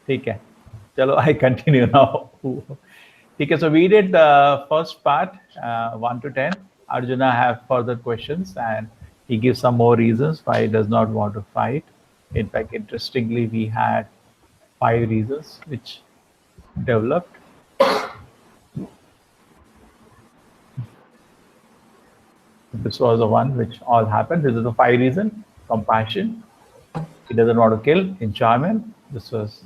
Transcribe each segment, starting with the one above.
ठीक है, चलो I continue now. ठीक है, so we did the first part, 1 to 10. Arjuna have further questions and he gives some more reasons why he does not want to fight. In fact, interestingly, we had 5 reasons which developed. This was the one which all happened. This is the 5 reason: compassion. He doesn't want to kill. Enjoyment. This was,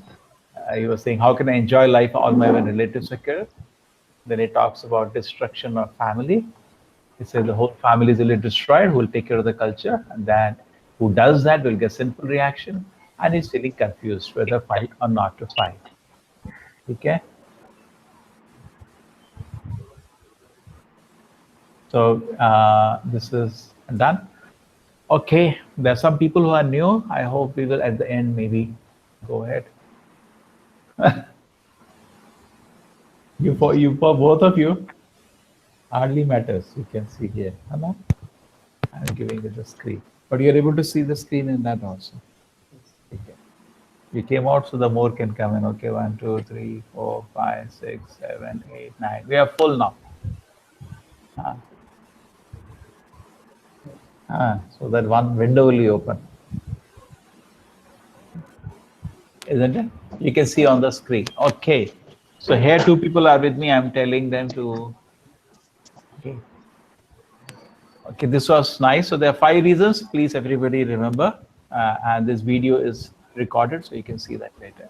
he was saying, how can I enjoy life all my relatives are killed? Then he talks about destruction of family. He says the whole family will be destroyed. Who will take care of the culture? And then who does that will get sinful reaction. And he's feeling confused whether fight or not to fight. Okay. So this is done. Okay, there are some people who are new. I hope we will at the end maybe go ahead. you for both of you hardly matters. You can see here. I'm giving you the screen, but you're able to see the screen in that also. Okay. You came out, so the more can come in. Okay, 1, 2, 3, 4, 5, 6, 7, 8, 9. We are full now. So that one window will be open, isn't it? You can see on the screen. Okay. So here 2 people are with me. I'm telling them to. Okay. Okay, this was nice. So there are 5 reasons. Please, everybody remember. And this video is recorded, so you can see that later.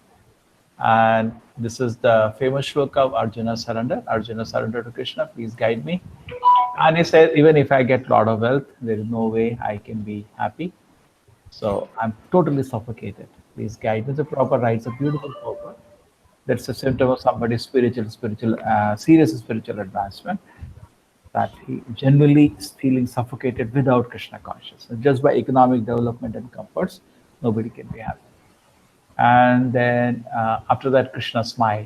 And this is the famous shloka of Arjuna surrender. Arjuna surrender to Krishna. Please guide me. And he said, even if I get a lot of wealth, there is no way I can be happy. So I'm totally suffocated. Please guide me. The proper right. It's a beautiful purpose. That's a symptom of somebody's serious spiritual advancement. That he generally is feeling suffocated without Krishna consciousness. Just by economic development and comforts, nobody can be happy. And then after that, Krishna smile.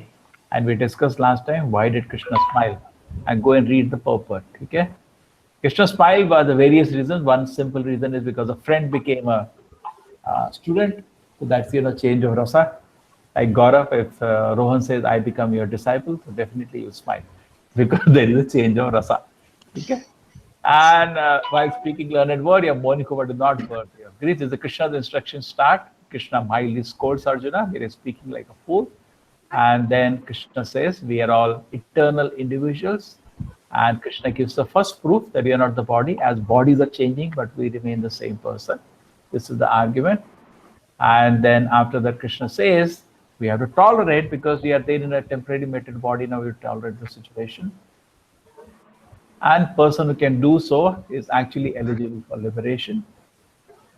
And we discussed last time, why did Krishna smile? And go and read the purport. Okay? Krishna smiled for the various reasons. One simple reason is because a friend became a student. So that's, change of rasa. Like Gaurav, if Rohan says, I become your disciple, so definitely you smile. Because there is a change of rasa. Okay? And while speaking learned word, your Monikova do not birth. Greece is the Krishna's instructions start. Krishna mildly scolds Arjuna. He is speaking like a fool. And then Krishna says, we are all eternal individuals. And Krishna gives the first proof that we are not the body, as bodies are changing, but we remain the same person. This is the argument. And then after that, Krishna says, we have to tolerate because we are there in a temporary material body. Now we tolerate the situation. And person who can do so is actually eligible for liberation.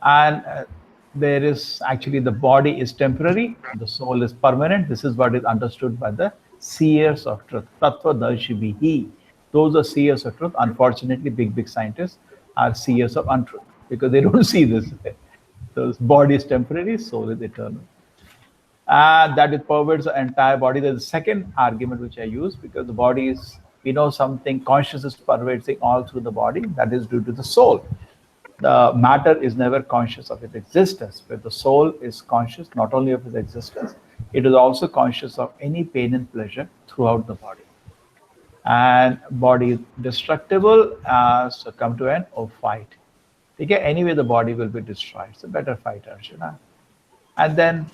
And there is actually the body is temporary, the soul is permanent. This is what is understood by the seers of truth. Tattva darshibihi. Those are seers of truth. Unfortunately, big scientists are seers of untruth because they don't see this. So body is temporary, soul is eternal. That it pervades the entire body. There's a second argument which I use because the body is, something conscious is pervading all through the body. That is due to the soul. The matter is never conscious of its existence, but the soul is conscious not only of its existence, it is also conscious of any pain and pleasure throughout the body. And body is destructible, so come to an fight. Okay, anyway, the body will be destroyed. So better fight, Arjuna. And then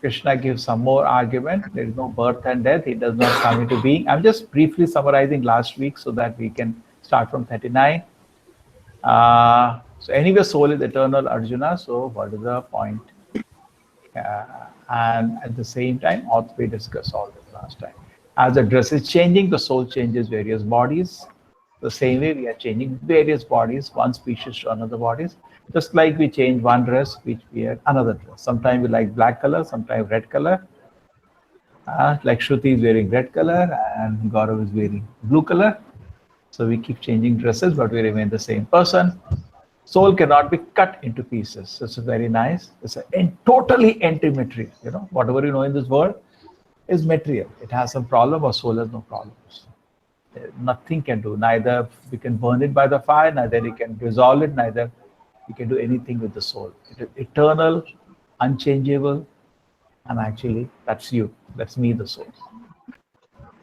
Krishna gives some more argument. There is no birth and death. He does not come into being. I'm just briefly summarizing last week so that we can start from 39. So anyway, soul is eternal, Arjuna. So what is the point? And at the same time, we discussed all this last time. As the dress is changing, the soul changes various bodies. The same way we are changing various bodies, one species to another bodies. Just like we change one dress, we wear another dress. Sometimes we like black color, sometimes red color. Like Shruti is wearing red color and Gaurav is wearing blue color. So we keep changing dresses, but we remain the same person. Soul cannot be cut into pieces. This is very nice. It's a totally anti-material. Whatever you know in this world is material. It has some problem, or soul has no problems. Nothing can do. Neither we can burn it by the fire, neither we can dissolve it, neither we can do anything with the soul. It is eternal, unchangeable, And actually, that's you. That's me, the soul.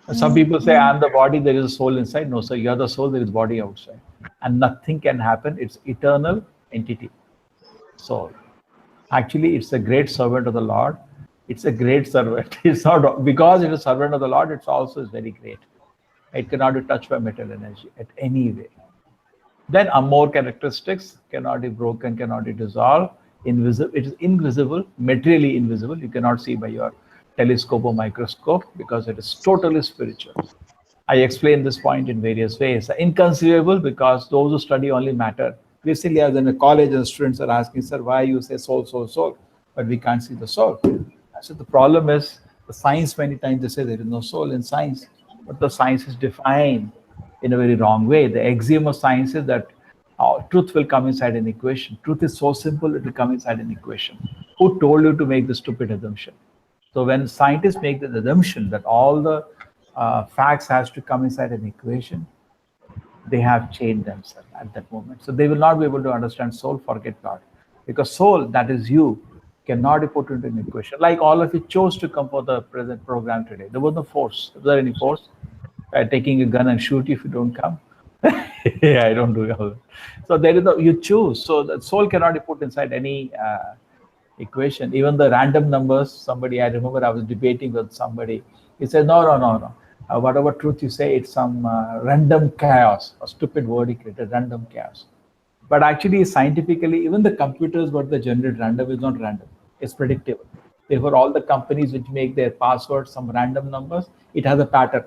And some people say, I'm the body, there is a soul inside. No, sir, you're the soul, there is body outside. And nothing can happen. It's eternal entity, soul. Actually, it's a great servant of the Lord. It's a great servant. It's not because it is a servant of the Lord, it's also is very great. It cannot be touched by material energy at any way. Then more characteristics cannot be broken, cannot be dissolved. Invisible, it is invisible, materially invisible. You cannot see by your telescope or microscope because it is totally spiritual. I explain this point in various ways. Inconceivable because those who study only matter. Recently, as in a college, and students are asking, sir, why you say soul, soul, soul, but we can't see the soul. So the problem is the science, many times they say there is no soul in science, but the science is defined in a very wrong way. The axiom of science is that truth will come inside an equation. Truth is so simple, it will come inside an equation. Who told you to make the stupid assumption? So when scientists make the assumption that all the facts has to come inside an equation, they have changed themselves at that moment. So they will not be able to understand soul, forget God. Because soul, that is you, cannot be put into an equation. Like all of you chose to come for the present program today. There was no force. Was there any force? Taking a gun and shoot you if you don't come? Yeah, I don't do it. So there is no, you choose. So the soul cannot be put inside any equation. Even the random numbers, somebody, I remember I was debating with somebody. He said, no. Whatever truth you say, it's some random chaos, a stupid word he created, random chaos. But actually, scientifically, even the computers, what they generate random is not random. It's predictable. Therefore, all the companies which make their passwords some random numbers, it has a pattern.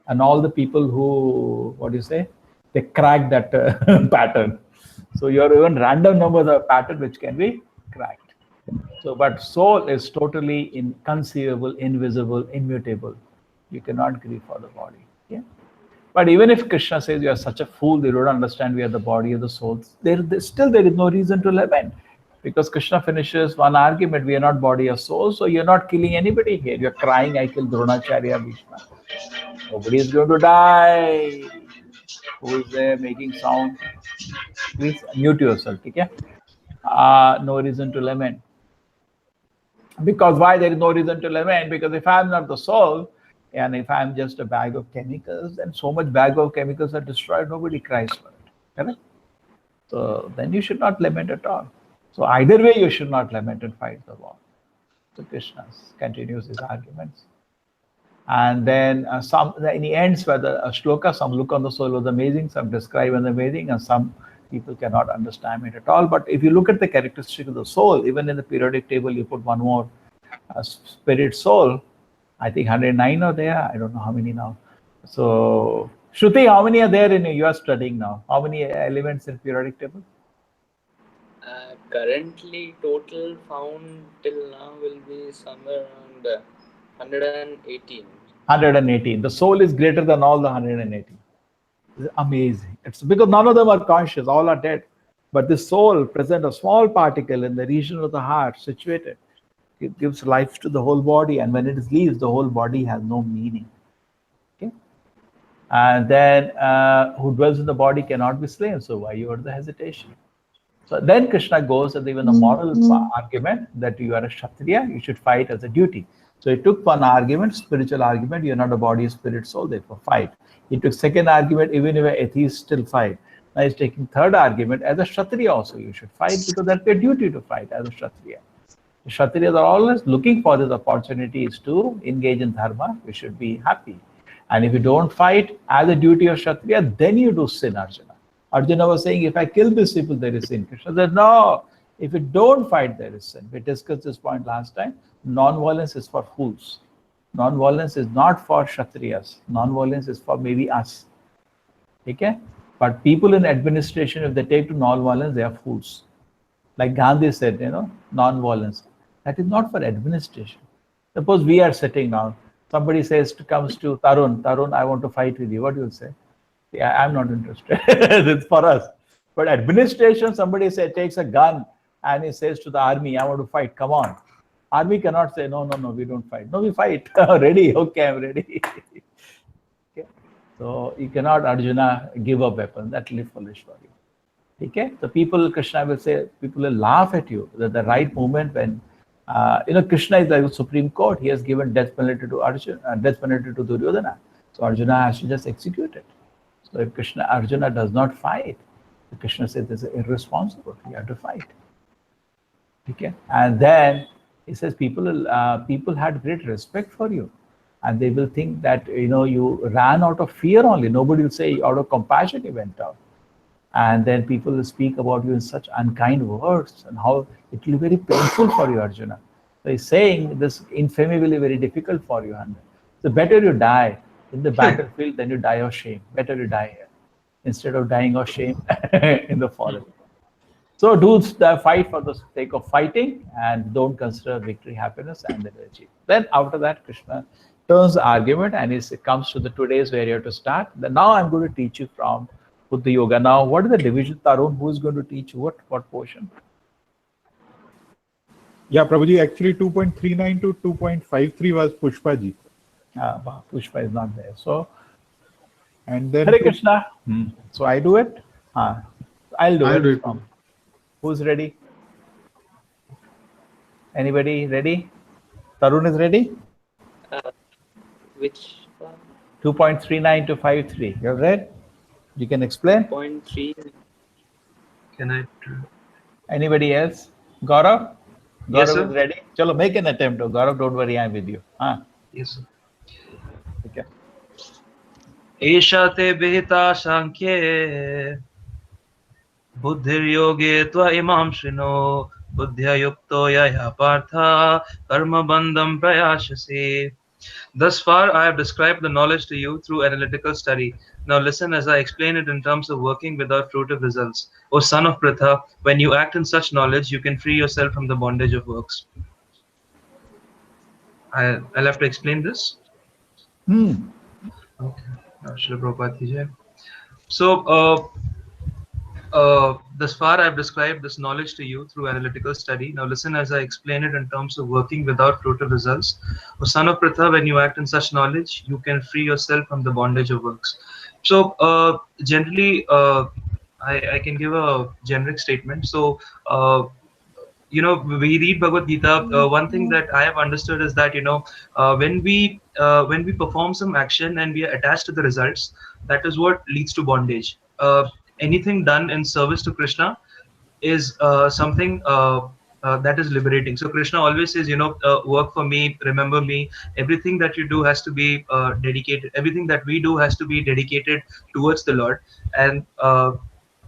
And all the people who, what do you say, they crack that pattern. So your even random numbers are a pattern which can be cracked. So, but soul is totally inconceivable, invisible, immutable. You cannot grieve for the body. Yeah. But even if Krishna says you are such a fool, they don't understand we are the body of the soul, still there is no reason to lament. Because Krishna finishes one argument, we are not body or soul, so you're not killing anybody here. You're crying, I killed Dronacharya Bhishma. Nobody is going to die. Who is there making sound? Please mute yourself, okay? No reason to lament. Because why there is no reason to lament? Because if I'm not the soul, and if I'm just a bag of chemicals, then so much bag of chemicals are destroyed, nobody cries for it. Correct? So then you should not lament at all. So either way, you should not lament and fight the war. So Krishna continues his arguments. And then in the ends where the shloka, some look on the soul was amazing, some describe as amazing, and some people cannot understand it at all. But if you look at the characteristic of the soul, even in the periodic table, you put one more spirit soul. I think 109 are there. I don't know how many now. So, Shruti, how many are there in you are studying now? How many elements in periodic table? Currently, total found till now will be somewhere around 118. 118. The soul is greater than all the 118. It's amazing. It's because none of them are conscious, all are dead. But the soul present a small particle in the region of the heart situated. It gives life to the whole body, and when it leaves, the whole body has no meaning. Okay? And then who dwells in the body cannot be slain. So why you are the hesitation? So then Krishna goes with even a moral argument that you are a Kshatriya, you should fight as a duty. So he took one argument, spiritual argument, you're not a body, spirit, soul, therefore fight. He took second argument, even if an atheist still fight. Now he's taking third argument, as a Kshatriya also you should fight because that's your duty to fight as a Kshatriya. The Kshatriyas are always looking for these opportunities to engage in dharma. We should be happy. And if you don't fight as a duty of Kshatriya, then you do sin, Arjuna. Arjuna was saying, if I kill these people, there is sin. Krishna said, no, if you don't fight, there is sin. We discussed this point last time. Non-violence is for fools. Non-violence is not for Kshatriyas. Non-violence is for maybe us. Okay? But people in administration, if they take to non-violence, they are fools. Like Gandhi said, non-violence. That is not for administration. Suppose we are sitting now. Somebody comes to Tarun, I want to fight with you. What do you say? Yeah, I'm not interested. It's for us. But administration, somebody takes a gun and he says to the army, I want to fight. Come on. Army cannot say, no, we don't fight. No, we fight. Ready? Okay, I'm ready. Okay. So you cannot, Arjuna, give a weapon. That will be foolish for you. Okay? So people, Krishna will say, people will laugh at you. At the right moment when Krishna is like the Supreme Court. He has given death penalty to Arjuna, death penalty to Duryodhana. So Arjuna has to just execute it. So if Arjuna does not fight, Krishna says this is irresponsible. You have to fight. Okay, and then he says people had great respect for you, and they will think that you ran out of fear only. Nobody will say out of compassion you went out. And then people will speak about you in such unkind words, and how it will be very painful for you, Arjuna. So he's saying this infamy will be very difficult for you, and so better you die in the battlefield than you die of shame. Better you die here instead of dying of shame in the forest. So do the fight for the sake of fighting, and don't consider victory happiness, and then achieve. Then after that, Krishna turns the argument, and it comes to the 2 days where you have to start. Now I'm going to teach you from Buddha Yoga. Now, what is the division, Tarun? Who is going to teach you what portion? Yeah, Prabhuji, actually 2.39 to 2.53 was Pushpaji. Pushpa is not there. So, And then Hare Krishna. So I do it? I'll do it. it. Who's ready? Anybody ready? Tarun is ready? Which one? 2.39 to 53. You have read? You can explain? 0.3. Can I? Anybody else? Gaurav? Yes, Gaurav sir. is ready? Chalo, make an attempt. Gaurav, don't worry, I'm with you. Yes, sir. Okay. एषा ते विहिता सांख्ये बुद्धिर्योगे त्व इमां शृणु बुद्ध्या युक्तो यया Partha कर्मबन्धं प्रयास्यसि. Thus far, I have described the knowledge to you through analytical study. Now listen as I explain it in terms of working without fruitive results. O son of Pritha, when you act in such knowledge, you can free yourself from the bondage of works. I'll have to explain this. Okay. Srila Prabhupada ki jai. So, thus far I've described this knowledge to you through analytical study. Now listen as I explain it in terms of working without fruitive results. O son of Pritha, when you act in such knowledge, you can free yourself from the bondage of works. So, generally, I can give a generic statement. So, we read Bhagavad Gita. One thing that I have understood is that when we perform some action and we are attached to the results, that is what leads to bondage. Anything done in service to Krishna is something that is liberating. So Krishna always says, work for me, remember me. Everything that you do has to be dedicated. Everything that we do has to be dedicated towards the Lord. And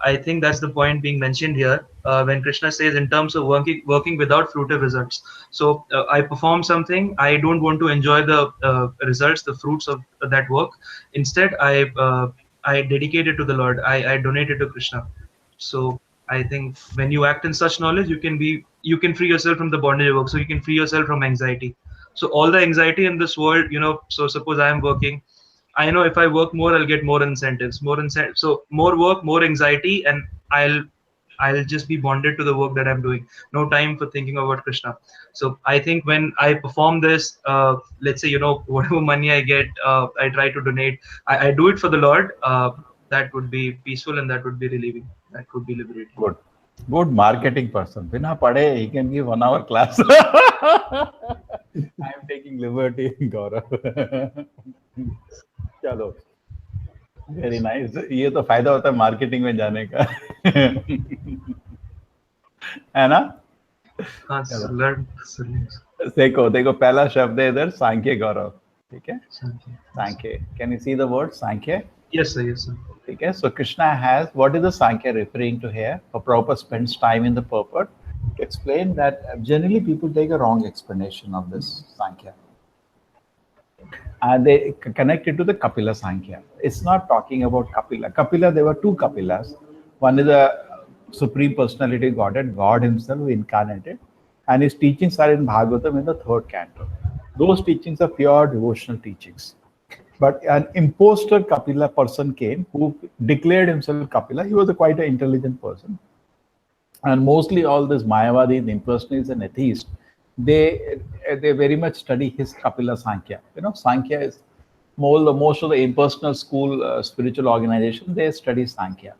I think that's the point being mentioned here when Krishna says in terms of working without fruitive results. So I perform something, I don't want to enjoy the results, the fruits of that work. Instead, I dedicate it to the Lord. I donate it to Krishna. So I think when you act in such knowledge, you can free yourself from the bondage of work. So you can free yourself from anxiety. So all the anxiety in this world, so suppose I am working, I know if I work more, I'll get more incentives. So more work, more anxiety, and I'll just be bonded to the work that I'm doing. No time for thinking about Krishna. So I think when I perform this, let's say, whatever money I get, I try to donate. I do it for the Lord. That would be peaceful and that would be relieving. That would be liberating. Good marketing person. Bina pade, he can give 1 hour class. I am taking liberty, Gaurav. चलो, very nice. ये तो फायदा होता है marketing में जाने का. है ना? देखो पहला शब्द है इधर सांख्य, गौरव. ठीक है? सांख्य. Can you see the word Sankhya? Yes, sir. Yes, sir. ठीक है. So Krishna has, what is the Sankhya referring to here? Prabhupada spends time in the purport to explain that generally people take a wrong explanation of this Sankhya. And they connect it to the Kapila Sankhya. It's not talking about Kapila. Kapila, there were 2 Kapilas. One is a Supreme Personality Godhead, God himself who incarnated. And his teachings are in Bhagavatam in the 3rd canto. Those teachings are pure devotional teachings. But an imposter Kapila person came who declared himself Kapila. He was quite an intelligent person. And mostly all this Mayavadis, impersonalists and atheists, they very much study his Kapila Sankhya. Sankhya is most of the impersonal school spiritual organization, they study Sankhya.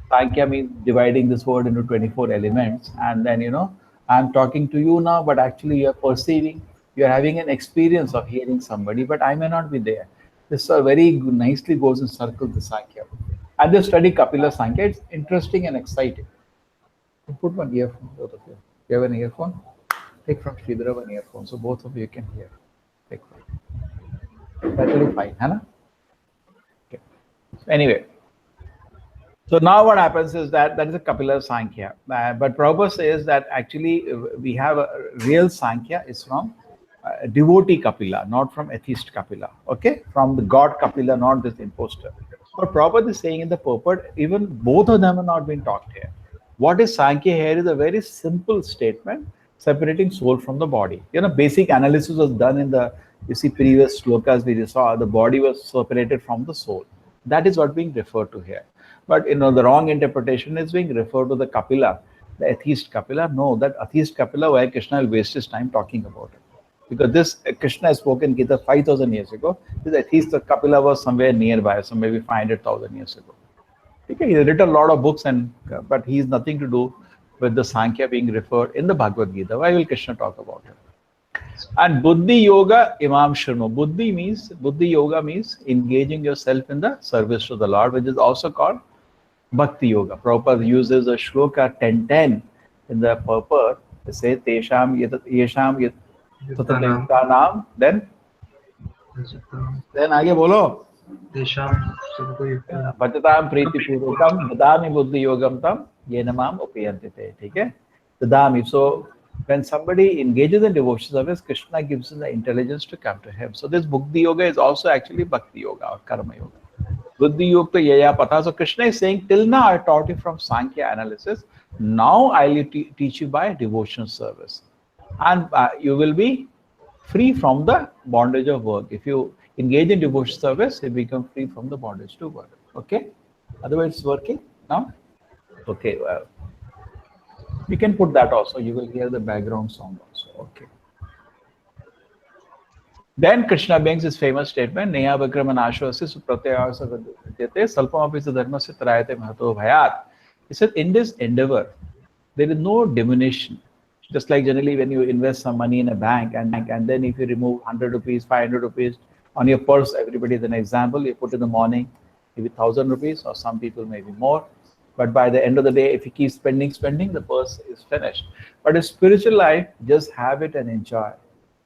Sankhya means dividing this world into 24 elements, and then I'm talking to you now, but actually you're perceiving, you're having an experience of hearing somebody, but I may not be there. This very nicely goes in circles, the Sankhya. And they study Kapila Sankhya. It's interesting and exciting. Put one earphone, both of you. You have an earphone? Take from Sridhar an earphone, so both of you can hear. Take one. That will be fine, Hannah? Okay. Anyway, so now what happens is that is a Kapila Sankhya. But Prabhupada says that actually we have a real Sankhya is from devotee Kapila, not from atheist Kapila. Okay? From the God Kapila, not this imposter. But Prabhupada is saying in the purport, even both of them are not being talked here. What is Sankhya here is a very simple statement separating soul from the body. Basic analysis was done in the, previous slokas we saw, the body was separated from the soul. That is what being referred to here. But the wrong interpretation is being referred to the Kapila, the atheist Kapila. No, that atheist Kapila, why Krishna will waste his time talking about it. Because this Krishna has spoken Gita 5,000 years ago. This atheist Kapila was somewhere nearby, so maybe 500,000 years ago. Okay, he has written a lot of books, but he has nothing to do with the Sankhya being referred in the Bhagavad Gita. Why will Krishna talk about it? And Buddhi Yoga Imam Shurma. Buddhi Yoga means engaging yourself in the service to the Lord, which is also called Bhakti Yoga. Prabhupada uses a shloka 10:10 in the purport. They say Tesham Yesham Yatatanam. Then आगे बोलो. Bhajatam Priti Purukam Dadami Buddhi Yogam Tam Yenamam Upayantite. Okay? Dadami. So when somebody engages in devotion service, Krishna gives him the intelligence to come to him. So this Buddhi Yoga is also actually Bhakti Yoga or Karma Yoga. Buddhi Yoga Yaya Pata. So Krishna is saying, till now I taught you from Sankhya analysis. Now I will teach you by devotion service. And you will be free from the bondage of work. If you engage in devotion service, you become free from the bondage to work. Okay? Otherwise, it's working now? Okay, well. You can put that also. You will hear the background sound also. Okay. Then Krishna brings his famous statement, Neha Vikraman Ashwasi Supratyayasa Vidyate Salpamapisa Dharmasya Tarayate Mahato Bhayat. He said, in this endeavor, there is no diminution. Just like generally when you invest some money in a bank and then if you remove 100 rupees, 500 rupees on your purse, everybody is an example, you put in the morning, maybe 1,000 rupees or some people maybe more. But by the end of the day, if you keep spending, the purse is finished. But in spiritual life, just have it and enjoy.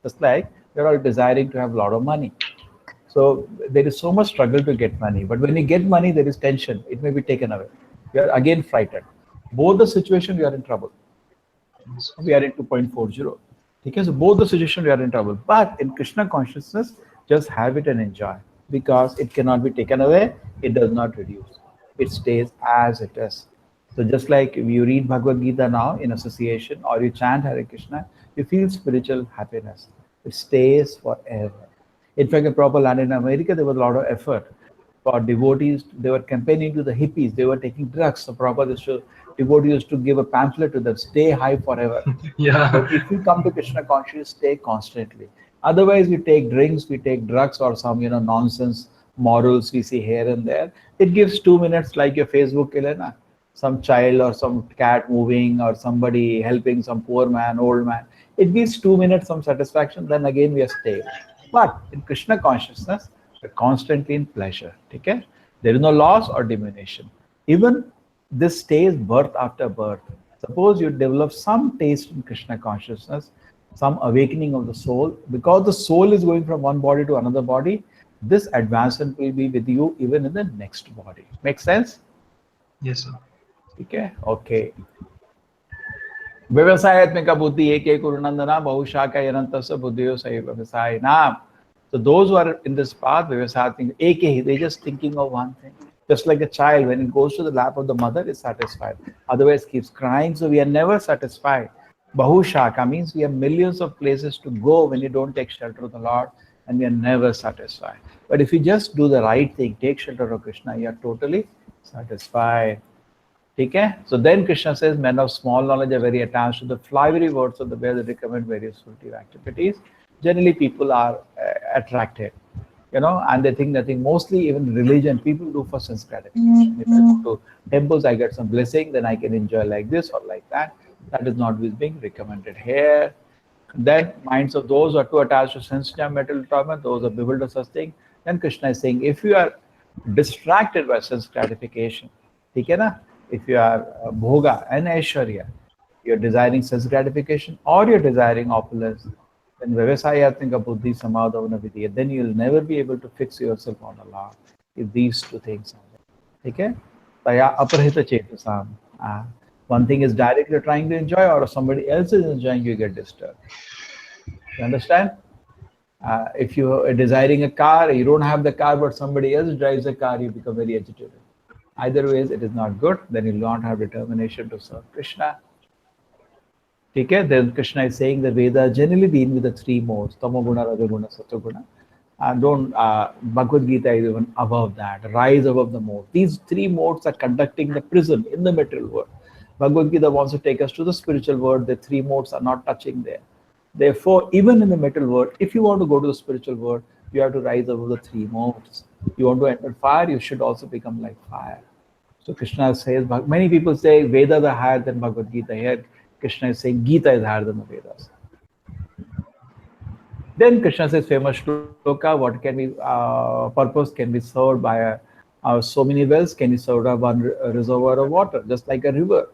Just like you're all desiring to have a lot of money. So there is so much struggle to get money. But when you get money, there is tension. It may be taken away. You are again frightened. Both the situation, we are in trouble. We are in 2.40. Okay, so both the situation, we are in trouble. But in Krishna consciousness, just have it and enjoy. Because it cannot be taken away. It does not reduce. It stays as it is. So just like if you read Bhagavad Gita now in association or you chant Hare Krishna, you feel spiritual happiness. It stays forever. In fact, in proper land in America, there was a lot of effort for devotees. They were campaigning to the hippies. They were taking drugs. So Prabhupada devotees used to give a pamphlet to them, stay high forever. Yeah. But if you come to Krishna consciousness, stay constantly. Otherwise, we take drinks, we take drugs or some, nonsense morals we see here and there. It gives 2 minutes like your Facebook, Elena. Some child or some cat moving or somebody helping some poor man, old man. It gives 2 minutes some satisfaction, then again we are stable. But in Krishna consciousness, we're constantly in pleasure. Okay? There is no loss or diminution. Even this stays birth after birth. Suppose you develop some taste in Krishna consciousness, some awakening of the soul, because the soul is going from one body to another body, this advancement will be with you even in the next body. Make sense? Yes, sir. Okay? Okay. Vyavasayatmika buddhi eke kurunandana bahushaka yanantasa buddhiyo sayavasayana. So those who are in this path, Vyavasayatmika eke, they're just thinking of one thing. Just like a child, when it goes to the lap of the mother, is satisfied. Otherwise, keeps crying. So we are never satisfied. Bahushaka means we have millions of places to go when you don't take shelter of the Lord, and we are never satisfied. But if you just do the right thing, take shelter of Krishna, you are totally satisfied. Okay? So then Krishna says, men of small knowledge are very attached to the flowery words of the way that recommend various fruitive activities. Generally, people are attracted. And they think nothing. Mostly even religion, people do for sense gratification. If I go to temples, I get some blessing, then I can enjoy like this or like that. That is not being recommended here. Then minds of those who are too attached to sense jam, material torment, those are bewildered such thing. Then Krishna is saying, if you are distracted by sense gratification, ठीक है ना? If you are bhoga and aishwarya, you're desiring sense gratification or you're desiring opulence, then vyavasayatmika buddhi samadhavana vidya, then you'll never be able to fix yourself on Allah if these two things are there. Okay? Taya aparhita chetasam. One thing is directly trying to enjoy, or somebody else is enjoying, you get disturbed. You understand? If you are desiring a car, you don't have the car, but somebody else drives a car, you become very agitated. Either ways, it is not good. Then you will not have determination to serve Krishna. Okay? Then Krishna is saying the Vedas generally deal with the three modes: Tamoguna, Rajaguna, Sattoguna. Bhagavad Gita is even above that, rise above the mode. These three modes are conducting the prison in the material world. Bhagavad Gita wants to take us to the spiritual world. The three modes are not touching there. Therefore, even in the material world, if you want to go to the spiritual world, you have to rise above the three modes. You want to enter fire, you should also become like fire. So Krishna says, many people say Vedas are higher than Bhagavad Gita. Here, Krishna is saying Gita is higher than the Vedas. Then Krishna says, famous shloka, what can be purpose can be served by so many wells, can be served by one reservoir of water, just like a river.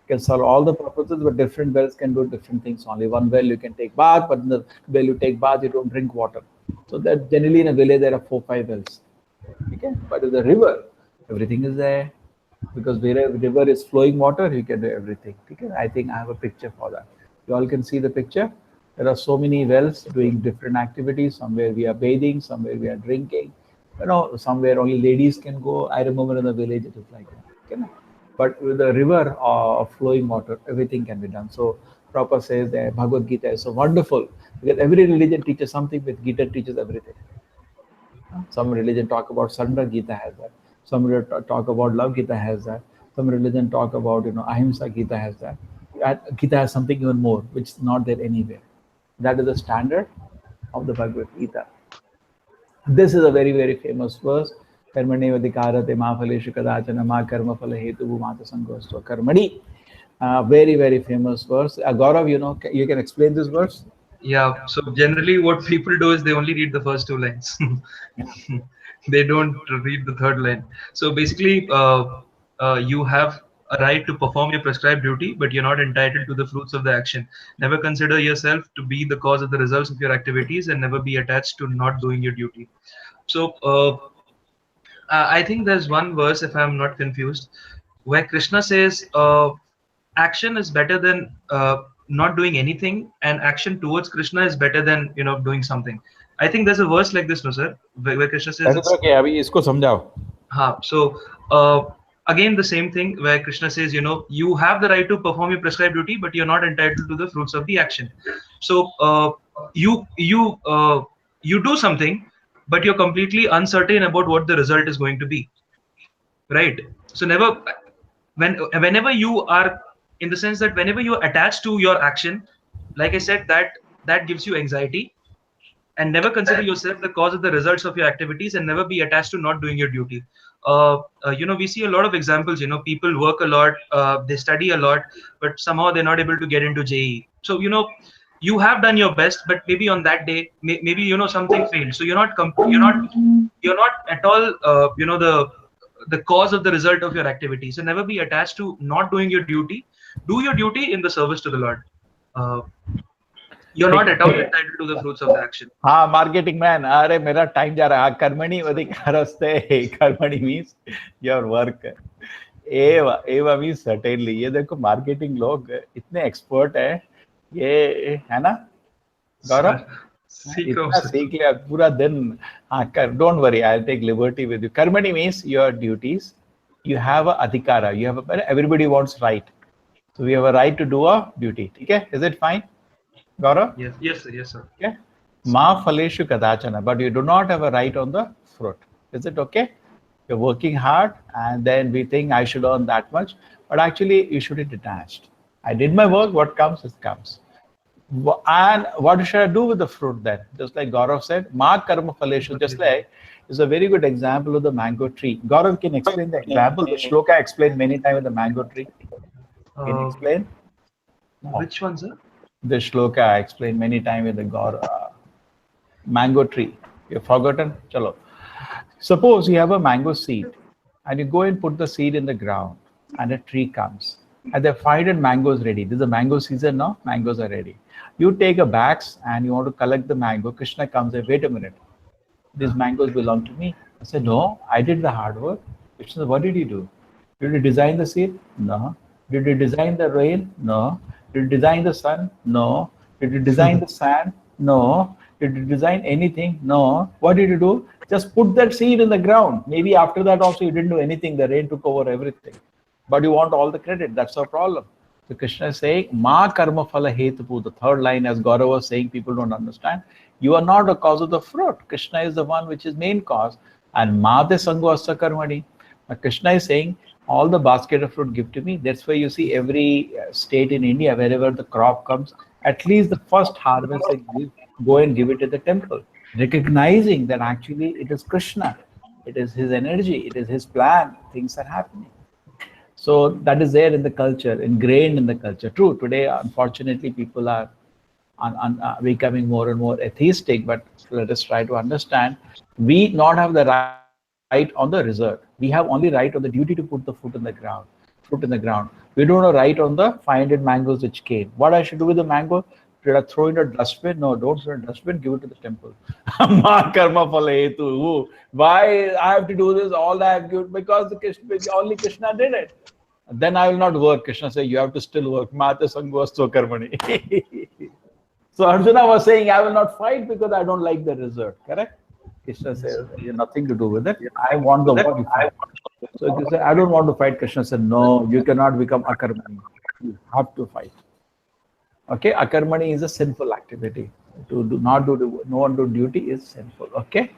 Can serve all the purposes, but different wells can do different things. Only one well you can take bath, but in the well you take bath, you don't drink water. So that generally in a village there are 4-5 wells. Okay, but in the river, everything is there, because where a river is flowing water, you can do everything. Okay, I think I have a picture for that. You all can see the picture. There are so many wells doing different activities. Somewhere we are bathing, somewhere we are drinking. Somewhere only ladies can go. I remember in the village it is like that. Okay? But with the river of flowing water, everything can be done. So Prabhupada says that Bhagavad Gita is so wonderful, because every religion teaches something, but Gita teaches everything. Some religion talk about surrender, Gita has that. Some religion talk about love, Gita has that. Some religion talk about ahimsa, Gita has that. Gita has something even more, which is not there anywhere. That is the standard of the Bhagavad Gita. This is a very, very famous verse. Karmani vadikarate ma phaleshu kadachana ma karma phala hetuvu mata sangosto karmani. Very, very famous verse. Gaurav, you can explain this verse? Yeah, so generally what people do is they only read the first 2 lines. They don't read the 3rd line. So basically, you have a right to perform your prescribed duty, but you're not entitled to the fruits of the action. Never consider yourself to be the cause of the results of your activities, and never be attached to not doing your duty. So I think there's one verse, if I'm not confused, where Krishna says action is better than not doing anything, and action towards Krishna is better than doing something. I think there's a verse like this, no sir, where Krishna says. That is okay. Abhi isko samjhao. So again, the same thing where Krishna says, you have the right to perform your prescribed duty, but you're not entitled to the fruits of the action. So you do something, but you're completely uncertain about what the result is going to be, right? So whenever you are, in the sense that whenever you're attached to your action, like I said, that gives you anxiety. And never consider yourself the cause of the results of your activities, and never be attached to not doing your duty. We see a lot of examples. People work a lot, they study a lot, but somehow they're not able to get into JEE. So you have done your best, but maybe on that day, maybe something failed. So you're not at all the cause of the result of your activity. So never be attached to not doing your duty. Do your duty in the service to the Lord. You're not at all entitled to the fruits of the action. Marketing man. Arey, mera time ja raha. Karmani vadikaraste. Karmani means your work. Eva means certainly. ये देखो marketing लोग इतने expert हैं. ये है ना? गौरव? इतना सीख लिया पूरा दिन. Don't worry, I'll take liberty with you. Karmani means your duties. You have a adhikara. Everybody wants right. So we have a right to do a duty. Okay? Is it fine? Gaurav? Yes, sir. Okay. Ma phaleshu kadachana, but you do not have a right on the fruit. Is it okay? You're working hard, and then we think I should earn that much, but actually you should be detached. I did my work, what comes, it comes. And what should I do with the fruit then? Just like Gaurav said, ma karma phaleshu, just like is a very good example of the mango tree. Gaurav can explain the example. The shloka explained many times with the mango tree. Can you explain? Which one, sir? This shloka I explained many times in the mango tree. You've forgotten? Chalo. Suppose you have a mango seed and you go and put the seed in the ground and a tree comes and they find that mango is ready. This is the mango season now, mangoes are ready. You take a bags and you want to collect the mango. Krishna comes and wait a minute. These mangoes belong to me. I said, no, I did the hard work. Krishna said, what did you do? Did you design the seed? No. Did you design the rain? No. Did you design the sun? No. Did you design the sand? No. Did you design anything? No. What did you do? Just put that seed in the ground. Maybe after that also you didn't do anything. The rain took over everything. But you want all the credit. That's our problem. So Krishna is saying, Ma karma phala hetupu. The third line, as Gaurav was saying, people don't understand. You are not the cause of the fruit. Krishna is the one which is main cause. And Ma te sango asa karmani. Krishna is saying, all the basket of fruit give to me. That's why you see every state in India, wherever the crop comes, at least the first harvest, they go and give it to the temple, recognizing that actually it is Krishna. It is his energy. It is his plan. Things are happening. So that is there in the culture, ingrained in the culture. True, today, unfortunately, people are becoming more and more atheistic, but let us try to understand. We not have the right on the result. We have only right on the duty to put the fruit in the ground. We don't have right on the 500 mangoes which came. What I should do with the mango? Should I throw in a dustbin? No, don't throw in a dustbin, give it to the temple. Ma karma phala hetu. Why I have to do this? All I have given because only Krishna did it. Then I will not work. Krishna says, you have to still work. Mata sangvasto karmani. So Arjuna was saying, I will not fight because I don't like the result. Correct? Krishna says, you have nothing to do with it. I want the war. So he said, I don't want to fight. Krishna said, no, you cannot become akarmani. You have to fight. Okay, akarmani is a sinful activity. To do not do no one do duty is sinful. Okay,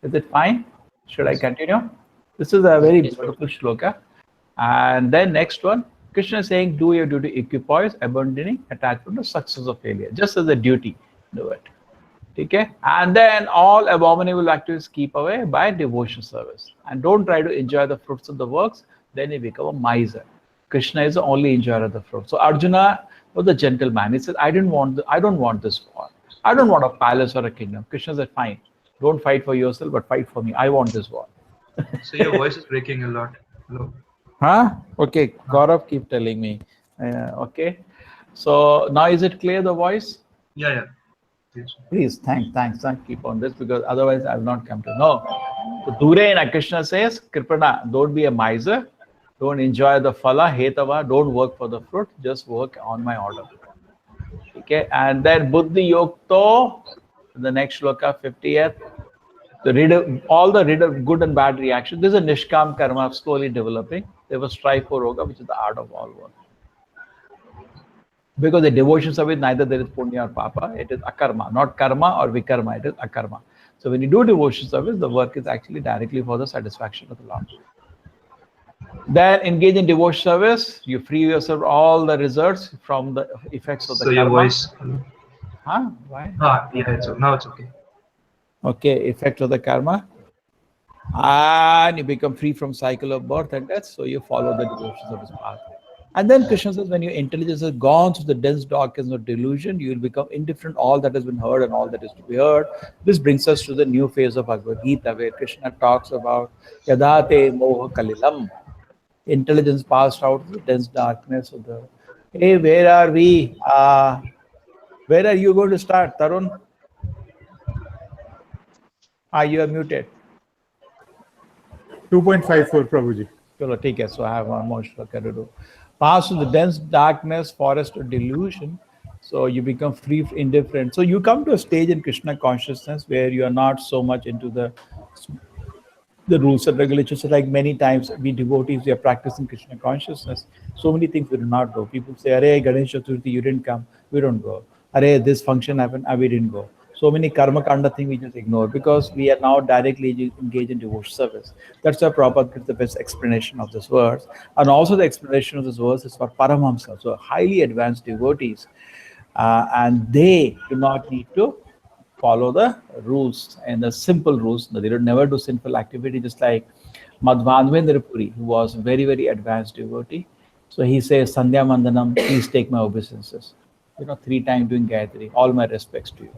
is it fine? Should I continue? This is a very beautiful shloka. And then next one, Krishna is saying, do your duty, equipoise, abandoning attachment to success or failure. Just as a duty, do it. Okay? And then all abominable activities keep away by devotion service. And don't try to enjoy the fruits of the works, then you become a miser. Krishna is the only enjoyer of the fruit. So Arjuna was a gentleman. He said, I don't want this war. I don't want a palace or a kingdom. Krishna said, fine, don't fight for yourself, but fight for me. I want this war. So your voice is breaking a lot. Hello. Huh? Okay, Gaurav, keep telling me. Okay. So now is it clear, the voice? Yeah. Yes. Please, thanks. Keep on this because otherwise I will not come to know. So Dure Krishna says, Kripana, don't be a miser. Don't enjoy the phala, hetava, don't work for the fruit, just work on my order. Okay, and then Buddhi Yokto, the next shloka, 50th. All the good and bad reactions. This is a Nishkam karma slowly developing. There was Strife or Roga, which is the art of all work. Because the devotion service, neither there is punya or papa, it is akarma, not karma or vikarma, it is akarma. So when you do devotion service, the work is actually directly for the satisfaction of the Lord. Then engage in devotion service, you free yourself all the results from the effects of the karma. So your voice. Huh? Why? Now it's okay. Okay, effect of the karma. And you become free from cycle of birth and death, so you follow the devotion service path. And then Krishna says, when your intelligence has gone through the dense darkness of delusion, you will become indifferent all that has been heard and all that is to be heard. This brings us to the new phase of Bhagavad Gita, where Krishna talks about Yadate Moha Kalilam. Intelligence passed out of the dense darkness of the... Hey, where are we? Where are you going to start, Tarun? You are muted. 2.54, Prabhuji. Chalo, take it. So I have one more shloka to do. Pass through the dense darkness, forest of delusion. So you become free, indifferent. So you come to a stage in Krishna consciousness where you are not so much into the rules and regulations. So like many times we devotees, we are practicing Krishna consciousness. So many things we do not do. People say, Arey, Ganesh Chaturthi, you didn't come. We don't go. Arey, this function happened. We didn't go. So many karma kanda things we just ignore because we are now directly engaged in devotion service. That's why Prabhupada gives the best explanation of this verse. And also the explanation of this verse is for Paramahamsa, so highly advanced devotees. And they do not need to follow the rules and the simple rules. They don't never do sinful activity, just like Madhvendra Puri, who was very, very advanced devotee. So he says, Sandhya Mandanam, please take my obeisances. 3 times doing Gayatri. All my respects to you.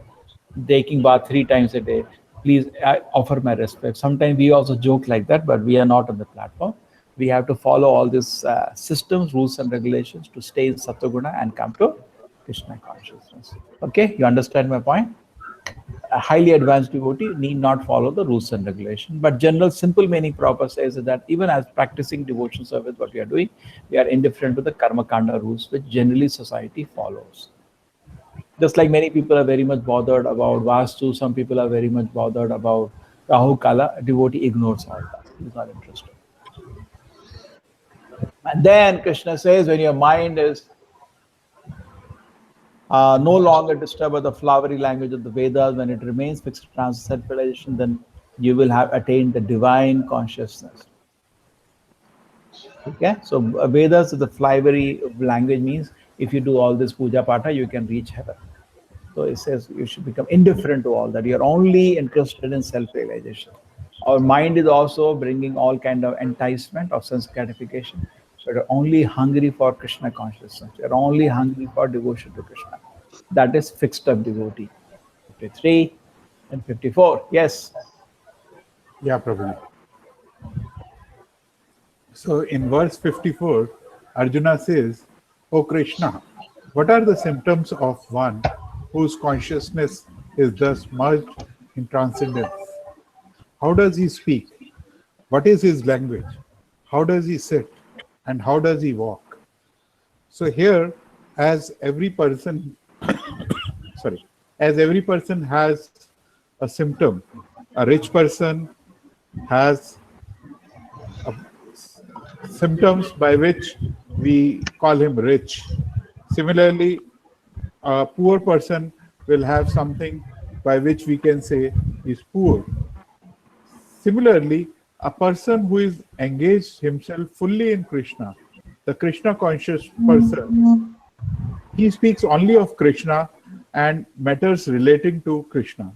Taking bath 3 times a day. Please offer my respect. Sometimes we also joke like that, but we are not on the platform. We have to follow all these systems, rules, and regulations to stay in Sattva-guna and come to Krishna consciousness. Okay, you understand my point? A highly advanced devotee need not follow the rules and regulations. But general simple meaning Prabhupada says is that even as practicing devotion service, what we are doing, we are indifferent to the karma kanda rules, which generally society follows. Just like many people are very much bothered about Vastu, some people are very much bothered about Rahu Kala, a devotee ignores all that. He's not interested. And then Krishna says, when your mind is no longer disturbed by the flowery language of the Vedas, when it remains fixed in self-realization, then you will have attained the divine consciousness. Okay, so Vedas is the flowery language, means if you do all this puja patha, you can reach heaven. So it says you should become indifferent to all that. You're only interested in self-realization. Our mind is also bringing all kind of enticement of sense gratification. So you're only hungry for Krishna consciousness. You're only hungry for devotion to Krishna. That is fixed up devotee. 53 and 54. Yes. Yeah, Prabhuji. So in verse 54, Arjuna says, "O Krishna, what are the symptoms of one whose consciousness is thus merged in transcendence? How does he speak? What is his language? How does he sit? And how does he walk?" So here, as every person has a symptom, a rich person has symptoms by which we call him rich. Similarly, a poor person will have something by which we can say he's poor. Similarly, a person who is engaged himself fully in Krishna, the Krishna conscious person, he speaks only of Krishna and matters relating to Krishna.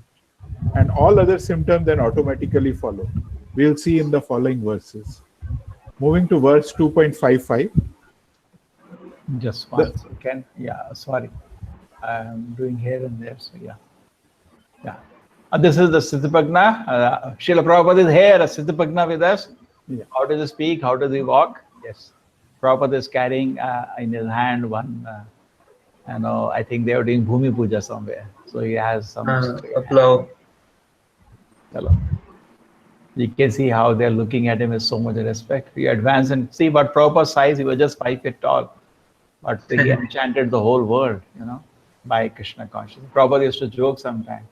And all other symptoms then automatically follow. We'll see in the following verses. Moving to verse 2.55. Just one second. Yeah, sorry. I'm doing here and there. So yeah. This is the Siddhapagna. Srila Prabhupada is here, Siddhapagna with us. Yeah. How does he speak? How does he walk? Yes. Prabhupada is carrying in his hand one, I think they are doing Bhumi Puja somewhere. So he has some. Hello. You can see how they're looking at him with so much respect. You advance and see, but Prabhupada's size, he was just 5 feet tall. But he enchanted the whole world, by Krishna consciousness. Prabhupada used to joke sometimes.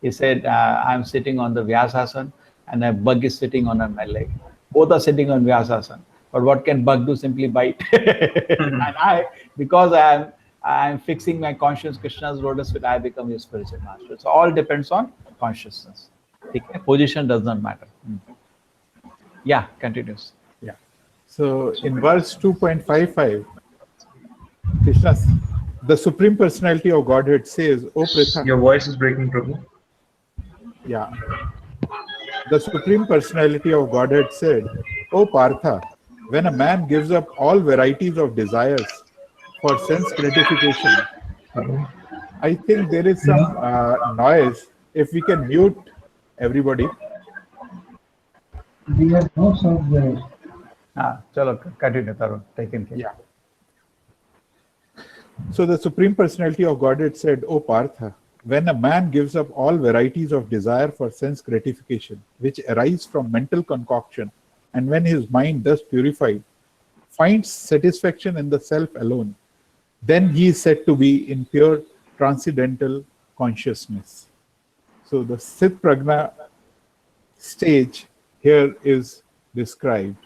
He said, I'm sitting on the Vyasasana and a bug is sitting on my leg. Both are sitting on Vyasasana. But what can bug do? Simply bite. And because I'm fixing my conscience, Krishna's lotus feet, I become his spiritual master. So all depends on consciousness. Okay? Position does not matter. Yeah, continues. Yeah. So in verse 2.55, Krishna, the Supreme Personality of Godhead says, "O Pritha." Your voice is breaking, Prabhu. Yeah. The Supreme Personality of Godhead said, "O Partha, when a man gives up all varieties of desires for sense gratification," I think there is some noise. If we can mute everybody. We have no sound there. Chalo, continue, Tarun. Take him. Yeah. So the Supreme Personality of Godhead said, "O Partha, when a man gives up all varieties of desire for sense gratification, which arise from mental concoction, and when his mind thus purified, finds satisfaction in the self alone, then he is said to be in pure transcendental consciousness." So the Sthit Prajna stage here is described.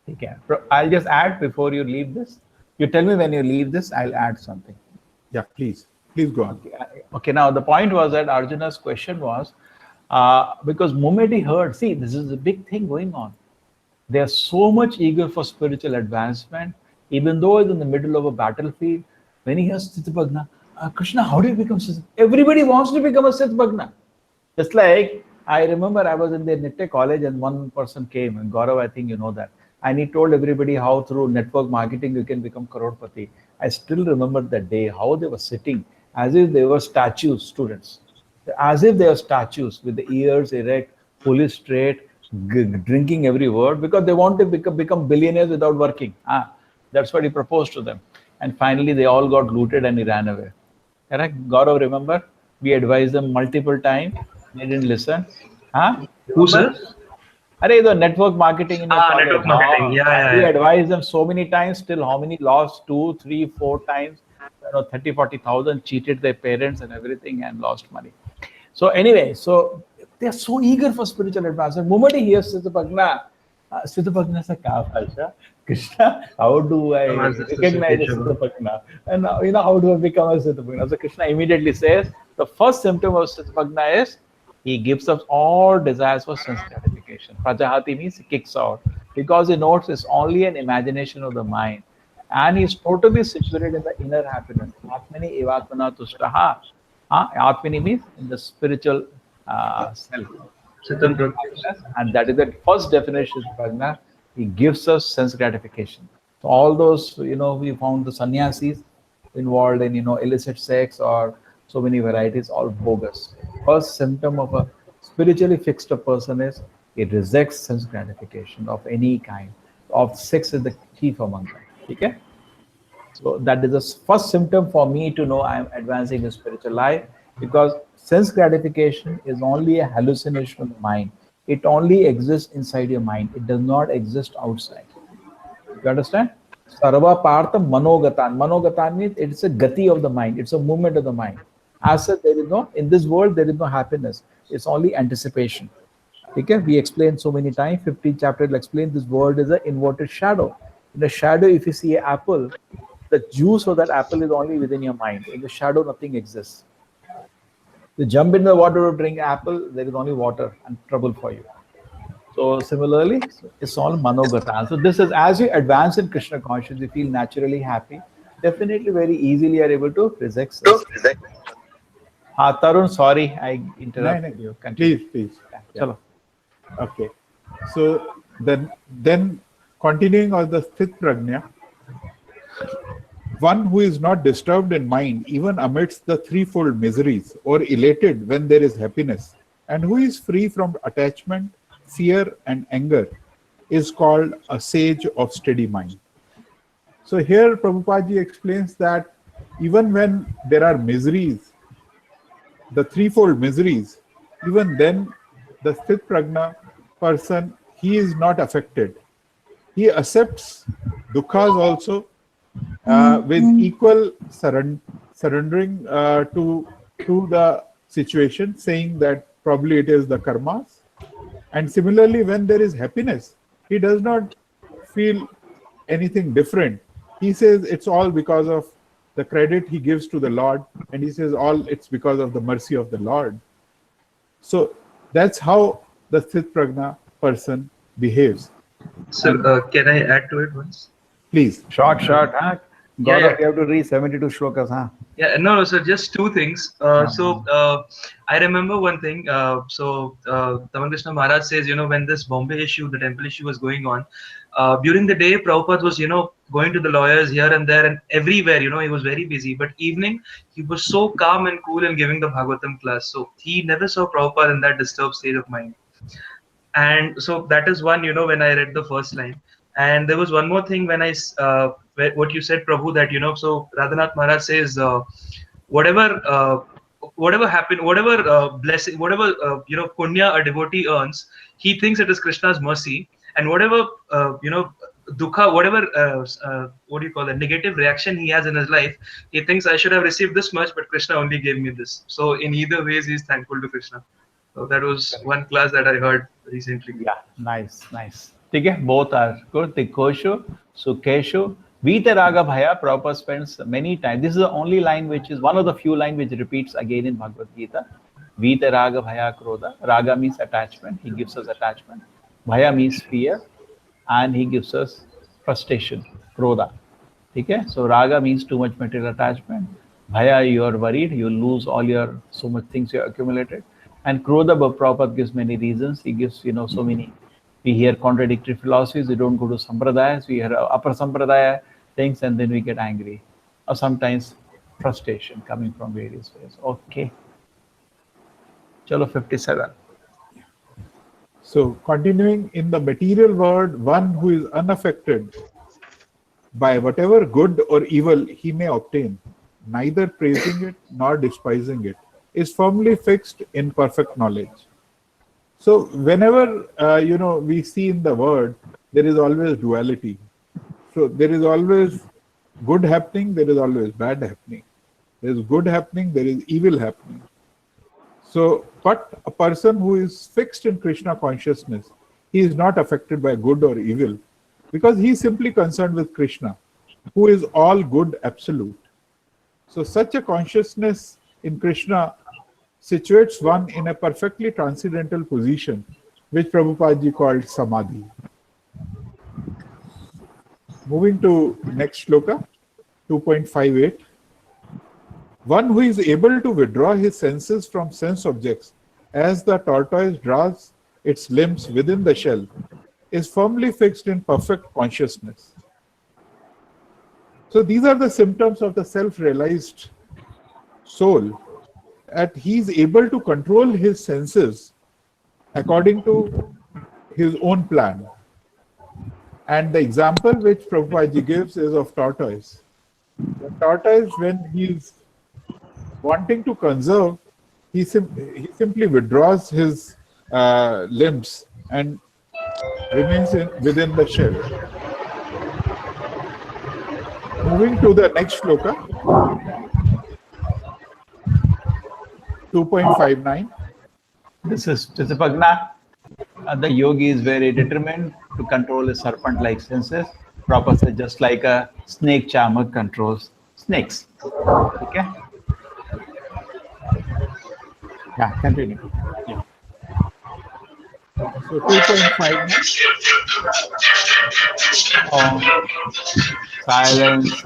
Okay. I'll just add before you leave this. You tell me when you leave this, I'll add something. Yeah, please go on. Okay, now the point was that Arjuna's question was, because moment he heard, see, this is a big thing going on. They are so much eager for spiritual advancement, even though it's in the middle of a battlefield. When he hears Sthitapagna, Krishna, how do you become Sthitapagna? Everybody wants to become a Sthitapagna. Just like, I remember I was in the Nitte college and one person came, and Gaurav, I think you know that. and he told everybody how through network marketing you can become crorepati. I still remember that day, how they were sitting as if they were statues, students, as if they were statues with the ears erect, fully straight, drinking every word because they want to become billionaires without working. That's what he proposed to them. And finally, they all got looted and he ran away. Correct? Gaurav, remember? We advised them multiple times. They didn't listen. Who, sir? Arey, the network marketing in your college. Network marketing. Yeah. We advised them so many times. Still, how many lost? 2, 3, 4 times. 30, 40,000 cheated their parents and everything and lost money. So anyway, so they are so eager for spiritual advancement. The moment he hears Sthitapagna says, Krishna, how do I recognize Sthitapagna? And how do I become a Sthitapagna? So Krishna immediately says, the first symptom of Sthitapagna is he gives up all desires for sense gratification. Prajahati means he kicks out because he knows it's only an imagination of the mind. And he's totally situated in the inner happiness. Atmani evatmana tushtaha. Atmani means in the spiritual self. And that is the first definition of prajna. He gives us sense gratification. So all those, we found the sannyasis involved in, illicit sex or so many varieties, all bogus. First symptom of a spiritually fixed person is he rejects sense gratification of any kind. Of sex is the chief among them. Okay? So that is the first symptom for me to know I am advancing in spiritual life, because sense gratification is only a hallucination of the mind. It only exists inside your mind. It does not exist outside. You understand? Sarva partha manogatan. Manogatan means it's a gati of the mind. It's a movement of the mind. As such, there is no, in this world, there is no happiness. It's only anticipation. Okay? We explained so many times, 15th chapter will explain this world is an inverted shadow. In the shadow, if you see an apple, the juice of that apple is only within your mind. In the shadow, nothing exists. You jump in the water to drink apple, there is only water and trouble for you. So similarly, it's all manogata. So this is, as you advance in Krishna consciousness, you feel naturally happy. Definitely very easily are able to reject. Tarun, sorry, I interrupted you. Continue. Please. Yeah. Okay. So then continuing on the sthit prajna, one who is not disturbed in mind even amidst the threefold miseries, or elated when there is happiness, and who is free from attachment, fear and anger, is called a sage of steady mind. So here Prabhupada ji explains that even when there are miseries, the threefold miseries, even then the sthit prajna person, he is not affected. He accepts dukkhas also with equal surrendering to the situation, saying that probably it is the karmas. And similarly, when there is happiness, he does not feel anything different. He says it's all because of the credit he gives to the Lord, and he says it's because of the mercy of the Lord. So that's how the sthit prajna person behaves. Sir, can I add to it once? Please. Short, huh? Gaurav, you have to read 72 shlokas, huh? Yeah, no, sir, just two things. So I remember one thing. Taman Krishna Maharaj says, when this Bombay issue, the temple issue was going on, during the day, Prabhupada was, going to the lawyers here and there and everywhere, he was very busy. But evening, he was so calm and cool and giving the Bhagavatam class. So he never saw Prabhupada in that disturbed state of mind. And so that is one, when I read the first line. And there was one more thing when what you said, Prabhu, that, so Radhanath Maharaj says, whatever happened, whatever blessing, whatever, punya a devotee earns, he thinks it is Krishna's mercy. And whatever, dukkha, whatever, what do you call that, negative reaction he has in his life, he thinks I should have received this much, but Krishna only gave me this. So in either ways, he's thankful to Krishna. So that was one class that I heard recently. Yeah, nice. Okay, both are good. Tikoshu, Sukeshu, Vitaraga Bhaya, Prabhupada spends many times. This is the only line which is one of the few lines which repeats again in Bhagavad Gita. Vitaraga Bhaya Krodha. Raga means attachment. He gives us attachment. Bhaya means fear. And he gives us frustration, Krodha. Okay? So Raga means too much material attachment. Bhaya, you are worried. You lose all so much things you accumulated. And Krodha, Prabhupada gives many reasons. He gives, so many We hear contradictory philosophies, we don't go to sampradayas, we hear upper sampradaya things, and then we get angry. Or sometimes frustration coming from various ways. Okay. Chalo 57. So continuing in the material world, one who is unaffected by whatever good or evil he may obtain, neither praising it nor despising it, is firmly fixed in perfect knowledge. So whenever we see in the world, there is always duality. So there is always good happening, there is always bad happening. There is good happening, there is evil happening. So, but a person who is fixed in Krishna consciousness, he is not affected by good or evil, because he is simply concerned with Krishna, who is all good absolute. So such a consciousness in Krishna situates one in a perfectly transcendental position, which Prabhupada ji called Samadhi. Moving to next shloka, 2.58. One who is able to withdraw his senses from sense objects as the tortoise draws its limbs within the shell is firmly fixed in perfect consciousness. So these are the symptoms of the self-realized soul, that he is able to control his senses according to his own plan. And the example which Prabhupada ji gives is of tortoise. The tortoise, when he is wanting to conserve, he simply withdraws his limbs and remains within the shell. Moving to the next shloka, 2.59. This is Tisapagna. The yogi is very determined to control his serpent-like senses. Prabhupada said, just like a snake charmer controls snakes. Okay? Yeah, continue. Yeah. So 2.59. Oh, silence.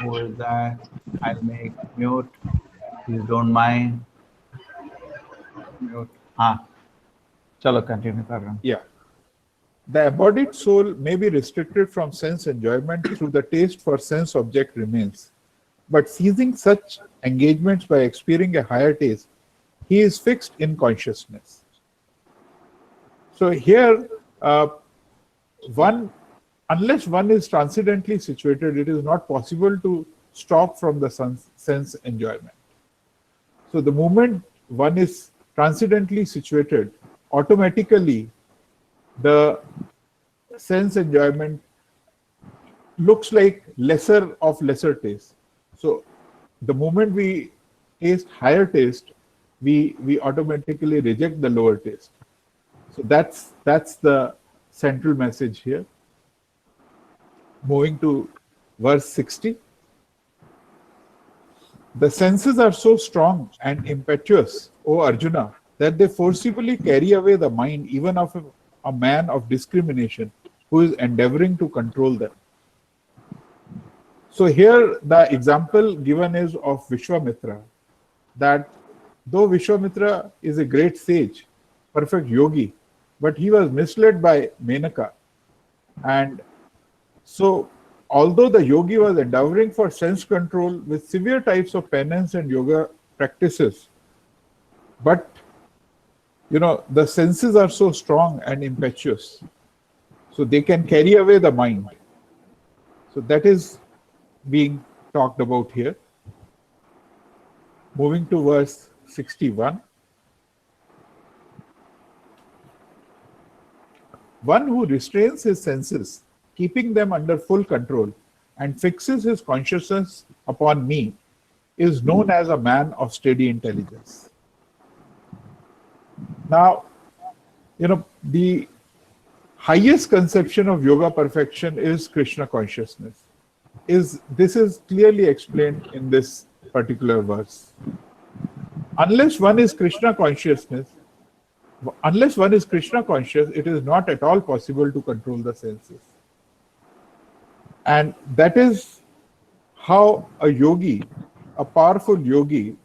Who is that? I'll make mute. Please don't mind. Mute. Chalo, continue. Karan. Yeah. The embodied soul may be restricted from sense enjoyment through the taste for sense object remains. But seizing such engagements by experiencing a higher taste, he is fixed in consciousness. So here, unless one is transcendently situated, it is not possible to stop from the sense enjoyment. So the moment one is transcendently situated, automatically the sense enjoyment looks like lesser of lesser taste. So the moment we taste higher taste, we automatically reject the lower taste. So that's the central message here. Moving to verse 60. The senses are so strong and impetuous, O Arjuna, that they forcibly carry away the mind even of a man of discrimination who is endeavoring to control them. So here the example given is of Vishwamitra, that though Vishwamitra is a great sage, perfect yogi, but he was misled by Menaka. And so although the yogi was endeavoring for sense control with severe types of penance and yoga practices, but the senses are so strong and impetuous, so they can carry away the mind. So that is being talked about here. Moving to verse 61. One who restrains his senses, keeping them under full control, and fixes his consciousness upon me, is known as a man of steady intelligence. Now, the highest conception of yoga perfection is Krishna consciousness. This is clearly explained in this particular verse. Unless one is Krishna conscious, it is not at all possible to control the senses. And that is how a yogi, a powerful yogi,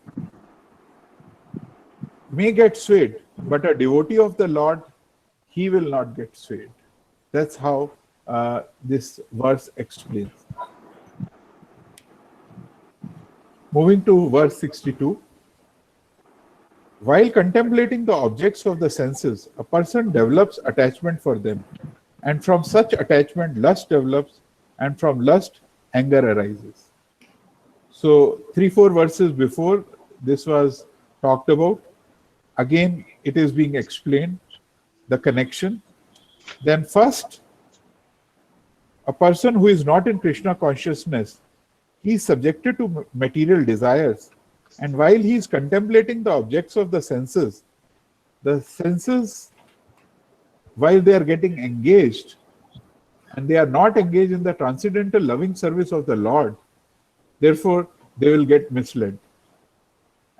may get swayed, but a devotee of the Lord he will not get swayed. That's how this verse explains. Moving to verse 62. While contemplating the objects of the senses, a person develops attachment for them, and from such attachment, lust develops, and from lust, anger arises. So, 3-4 verses before, this was talked about. Again, it is being explained, the connection. Then, first, a person who is not in Krishna consciousness, he is subjected to material desires. And while he is contemplating the objects of the senses, while they are getting engaged, and they are not engaged in the transcendental loving service of the Lord, therefore they will get misled.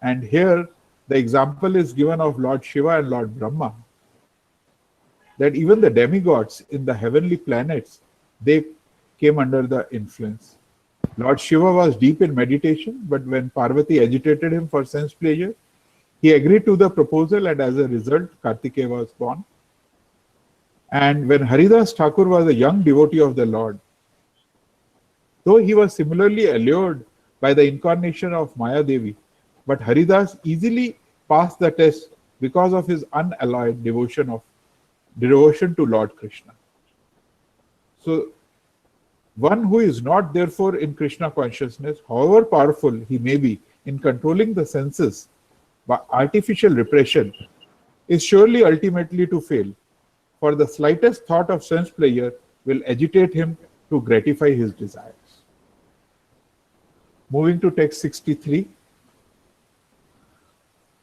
And here the example is given of Lord Shiva and Lord Brahma, that even the demigods in the heavenly planets, they came under the influence. Lord Shiva was deep in meditation, but when Parvati agitated him for sense pleasure, he agreed to the proposal, and as a result, Kartikeya was born. And when Haridas Thakur was a young devotee of the Lord, though he was similarly allured by the incarnation of Maya Devi, but Haridas easily passed the test because of his unalloyed devotion to Lord Krishna. So, one who is not therefore in Krishna consciousness, however powerful he may be in controlling the senses by artificial repression, is surely ultimately to fail, for the slightest thought of sense pleasure will agitate him to gratify his desires. Moving to text 63.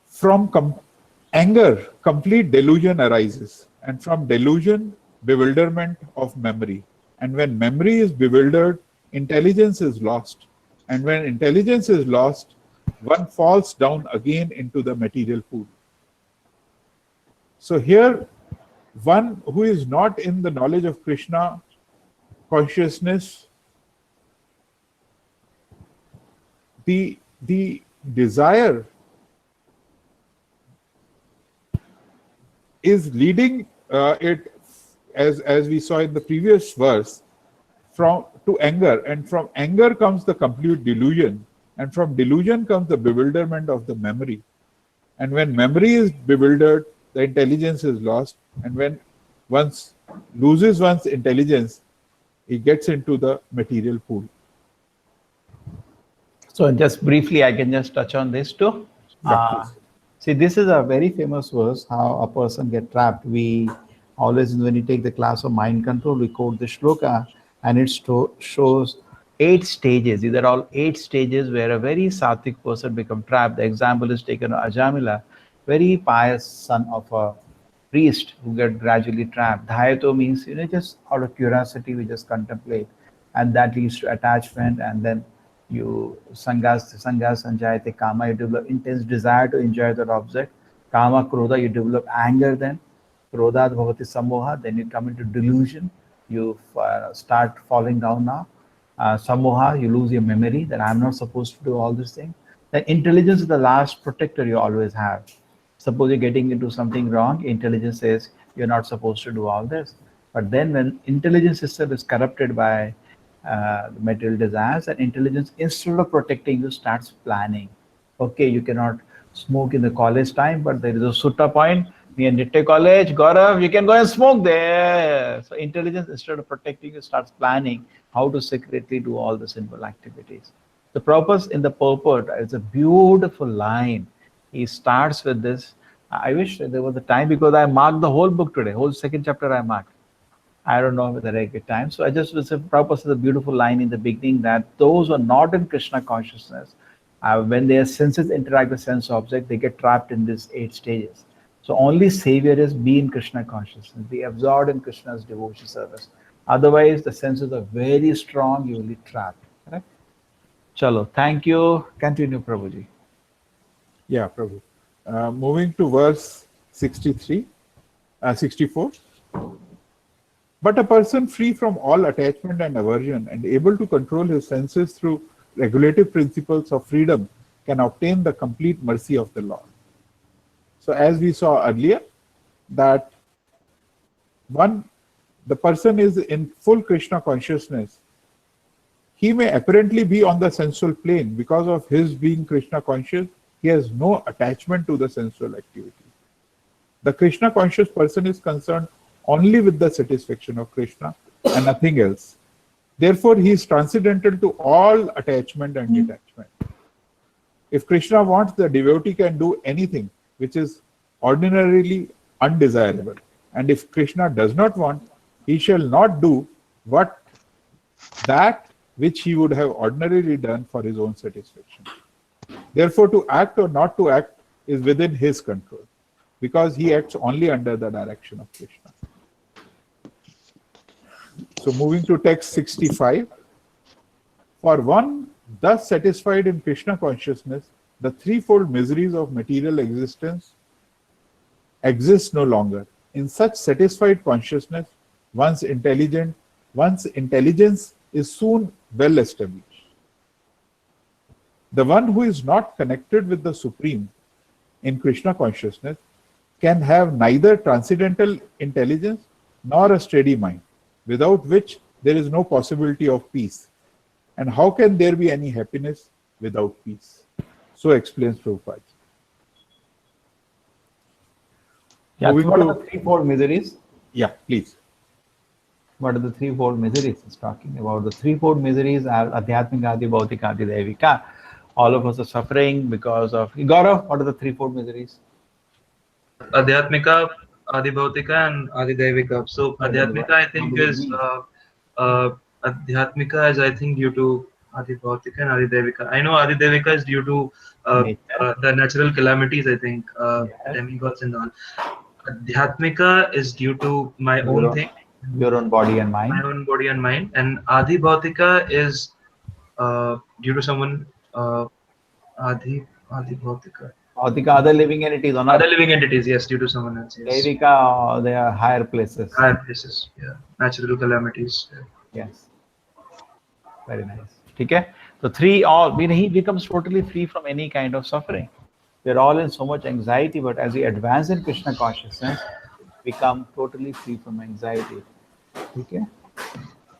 From anger, complete delusion arises, and from delusion, bewilderment of memory. And when memory is bewildered, intelligence is lost. And when intelligence is lost, one falls down again into the material pool. So here, one who is not in the knowledge of Krishna consciousness, the desire is leading it, as we saw in the previous verse, to anger, and from anger comes the complete delusion, and from delusion comes the bewilderment of the memory. And when memory is bewildered, the intelligence is lost, and when one loses one's intelligence, he gets into the material pool. So just briefly, I can just touch on this too. See, this is a very famous verse, how a person get trapped. We always, when you take the class of mind control, we quote the shloka, and it shows 8 stages. These are all 8 stages where a very sattvic person becomes trapped. The example is taken of Ajamila, very pious son of a priest who get gradually trapped. Dhayato means, just out of curiosity, we just contemplate, and that leads to attachment, and then you sangas sanjayate kama, you develop intense desire to enjoy that object. Kama krodha, you develop anger then. Krodhat bhavati sammoha, then you come into delusion. You start falling down now. Sammoha, you lose your memory that I'm not supposed to do all these things. Then intelligence is the last protector you always have. Suppose you're getting into something wrong, intelligence says you're not supposed to do all this. But then when intelligence itself is corrupted by material desires, and intelligence, instead of protecting you, starts planning. Okay, you cannot smoke in the college time, but there is a sutta point near Nitya College, Gaurav, you can go and smoke there. So intelligence, instead of protecting you, starts planning how to secretly do all the sinful activities. The purpose in the purport is a beautiful line. He starts with this. I wish there was a time, because I marked the whole book today, whole second chapter I marked. I don't know whether I get time. So I just was a purpose of the beautiful line in the beginning, that those who are not in Krishna consciousness, when their senses interact with sense object, they get trapped in these 8 stages. So only savior is be in Krishna consciousness, be absorbed in Krishna's devotion service. Otherwise, the senses are very strong, you will be trapped. Correct? Chalo, thank you. Continue, Prabhuji. Yeah, Prabhu. Moving to verse 64. But a person free from all attachment and aversion and able to control his senses through regulative principles of freedom can obtain the complete mercy of the Lord. So as we saw earlier, that One, the person is in full Krishna consciousness. He may apparently be on the sensual plane because of his being Krishna conscious. He has no attachment to the sensual activity. The Krishna conscious person is concerned only with the satisfaction of Krishna and nothing else. Therefore, he is transcendental to all attachment and detachment. If Krishna wants, the devotee can do anything which is ordinarily undesirable. And if Krishna does not want, he shall not do that which he would have ordinarily done for his own satisfaction. Therefore, to act or not to act is within his control, because he acts only under the direction of Krishna. So moving to text 65. For one thus satisfied in Krishna consciousness, the threefold miseries of material existence exist no longer. In such satisfied consciousness, one's intelligence is soon well established. The one who is not connected with the Supreme in Krishna consciousness can have neither transcendental intelligence nor a steady mind, without which there is no possibility of peace. And how can there be any happiness without peace? So explains Prabhupada. Yeah, Moving what to- are the threefold miseries? Yeah, please. What are the threefold miseries? It's talking about the threefold miseries are Adhyatmika, Adi, Bhautika, Adi, Daivika. All of us are suffering because of... Gaurav, what are the threefold miseries? Adhyatmika, Adibhautika, and Adidevika. So Adhyatmika, I think, is Adhyatmika is, I think, due to Adibhautika and Adidevika. I know Adidevika is due to the natural calamities, I think, demigods and all. Adhyatmika is due to my own thing, Your own body and mind. my own body and mind, and Adibhautika is due to someone. Adibhautika. Bhautika, other living entities on Other earth. living entities, yes, due to someone else. Yes. Daivika, they are higher places. Higher places, yeah. Natural calamities. Yeah. Yes. Very nice. Okay. So he becomes totally free from any kind of suffering. We're all in so much anxiety, but as we advance in Krishna consciousness, become totally free from anxiety. Okay.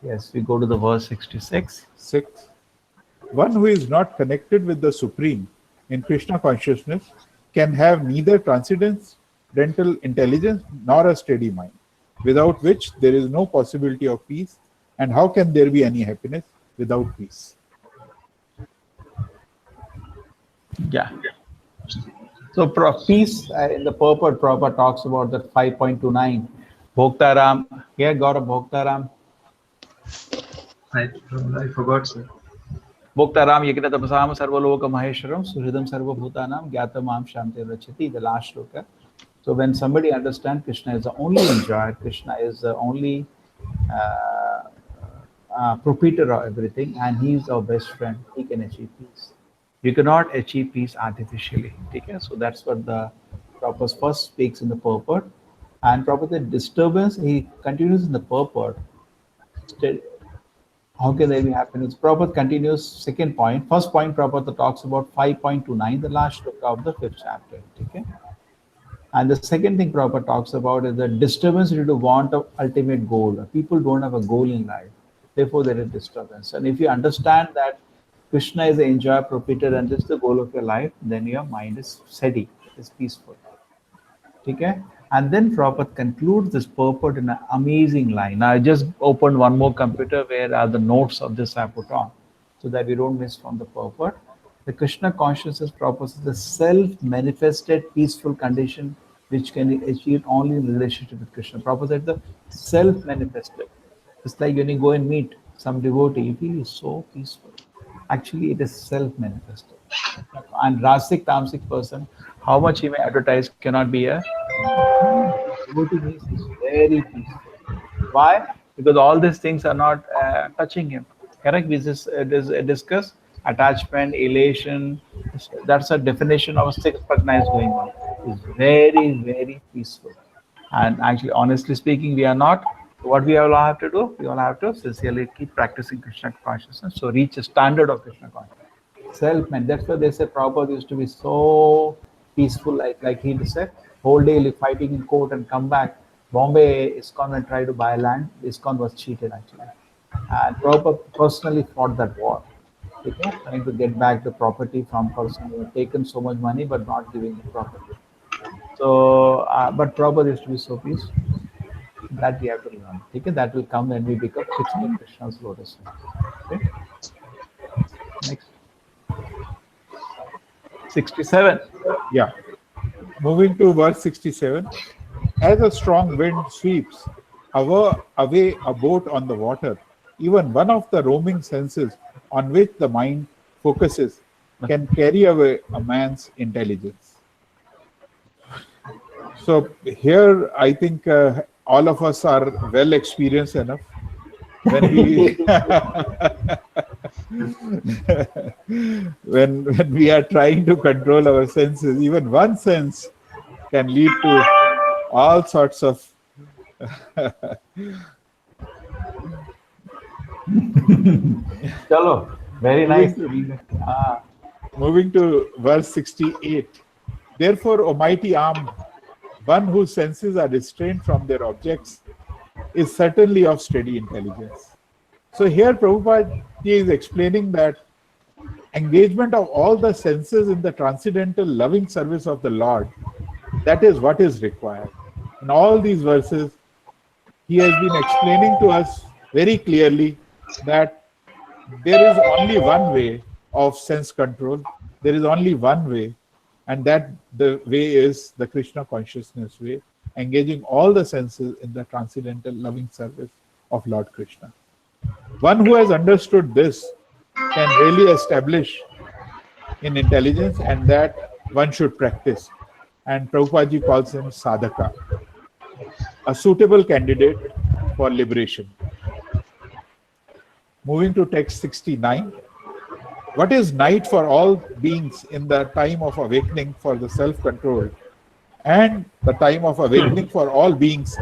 Yes, we go to the verse 66. 6. One who is not connected with the Supreme in Krishna consciousness can have neither transcendental intelligence nor a steady mind, without which there is no possibility of peace. And how can there be any happiness without peace? Yeah. So peace in the purport Prabhupada talks about that 5.29. Bhoktaram. Yeah, Gaurav, Bhoktaram. I forgot, sir. Bhoktaram Yagna Tapasam Sarvaloka Maheshwaram Suhridam Sarvabhutanam Gyatamam Shanti Rachati, the last shloka. So when somebody understands Krishna is the only enjoyer, Krishna is the only proprietor of everything, and he is our best friend, he can achieve peace. You cannot achieve peace artificially. Okay? So that's what the Prabhupada first speaks in the purport. And Prabhupada disturbance, he continues in the purport. How can there be happiness? Prabhupada continues, second point. First point, Prabhupada talks about 5.29, the last shloka of the 5th chapter. Okay? And the second thing Prabhupada talks about is the disturbance due to want of ultimate goal. People don't have a goal in life. Therefore, there is disturbance. And if you understand that Krishna is the enjoyer, proprietor, and this is the goal of your life, then your mind is steady, it is peaceful. Okay? And then Prabhupada concludes this purport in an amazing line. Now, I just opened one more computer where are the notes of this I put on, so that we don't miss from the purport. The Krishna consciousness proposes the self-manifested peaceful condition which can be achieved only in relationship with Krishna. Prabhupada said the self-manifested. It's like when you go and meet some devotee, you feel he's so peaceful. Actually, it is self-manifested. And Rasic, Tamasic person, how much he may advertise cannot be a devotee means he's very peaceful. Why? Because all these things are not touching him. Correct? We just discuss attachment, elation. That's a definition of six prajna is going on. It's very, very peaceful. And actually, honestly speaking, we are not. What we all have to do? We all have to sincerely keep practicing Krishna consciousness. So reach a standard of Krishna consciousness. Self-man. That's why they say Prabhupada used to be so peaceful, like he said, whole day fighting in court and come back. Bombay ISKCON when tried to buy land, ISKCON was cheated actually. And Prabhupada personally fought that war. Okay? Trying to get back the property from person who had taken so much money but not giving the property. So, but Prabhupada used to be so peaceful. That we have to learn. Okay? That will come when we become fixed in Krishna's lotus. Okay? Next. 67. Yeah. Moving to verse 67. As a strong wind sweeps away a boat on the water, even one of the roaming senses on which the mind focuses can carry away a man's intelligence. So here, I think all of us are well experienced enough. When we when we are trying to control our senses, even one sense can lead to all sorts of Chalo, very nice. Moving to verse 68. Therefore, O mighty arm, one whose senses are restrained from their objects is certainly of steady intelligence. So here Prabhupada is explaining that engagement of all the senses in the transcendental loving service of the Lord, that is what is required. In all these verses, he has been explaining to us very clearly that there is only one way of sense control. There is only one way, and that the way is the Krishna consciousness way, engaging all the senses in the transcendental loving service of Lord Krishna. One who has understood this can really establish in intelligence, and that one should practice. And Prabhupada ji calls him sadhaka, a suitable candidate for liberation. Moving to text 69. What is night for all beings in the time of awakening for the self-control, and the time of awakening for all beings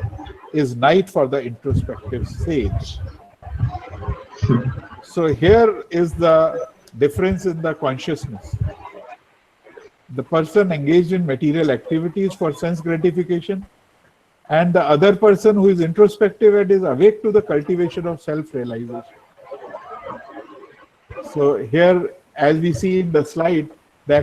is night for the introspective sage. So here is the difference in the consciousness. The person engaged in material activities for sense gratification, and the other person who is introspective and is awake to the cultivation of self-realization. So here, as we see in the slide, the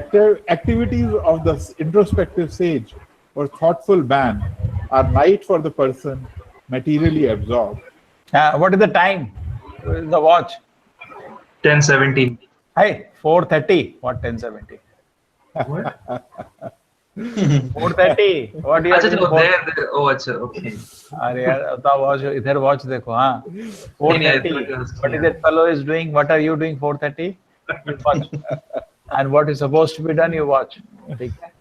activities of the introspective sage or thoughtful man are night for the person materially absorbed. What is the time? The watch. 10:17. Hey, 4:30. What 10:70? What? 4:30. What do you अच्छा have? चलो there oh अच्छा okay. अरे यार उतना watch इधर watch देखो हाँ. 4:30. What is that fellow is doing? What are you doing? 4:30. You watch. And what is supposed to be done, you watch. ठीक है?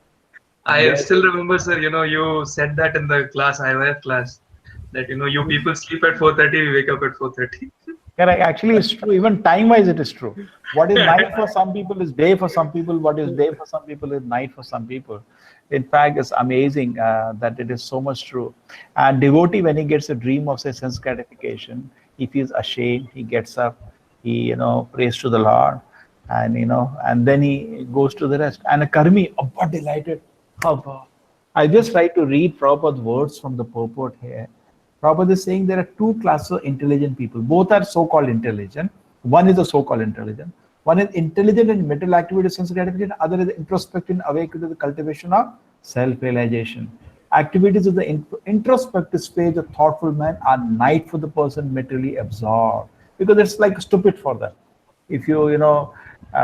I still remember, sir, you said that in the class, IYF class, that, you people sleep at 4:30, we wake up at 4:30. Correct. Actually, it's true. Even time-wise, it is true. What is night for some people is day for some people. What is day for some people is night for some people. In fact, it's amazing that it is so much true. And devotee, when he gets a dream of say sense gratification, he feels ashamed. He gets up. He prays to the Lord, and and then he goes to the rest. And a karmi, abba delighted. Abba. I just try to read Prabhupada's words from the purport here. Prabhupada is saying there are two classes of intelligent people. Both are so-called intelligent. One is a so-called intelligent. One is intelligent in mental activity, sense gratification. Other is introspective and awake to the cultivation of self-realization. Activities of the introspective stage of thoughtful man are night for the person materially absorbed, because it's like stupid for them. If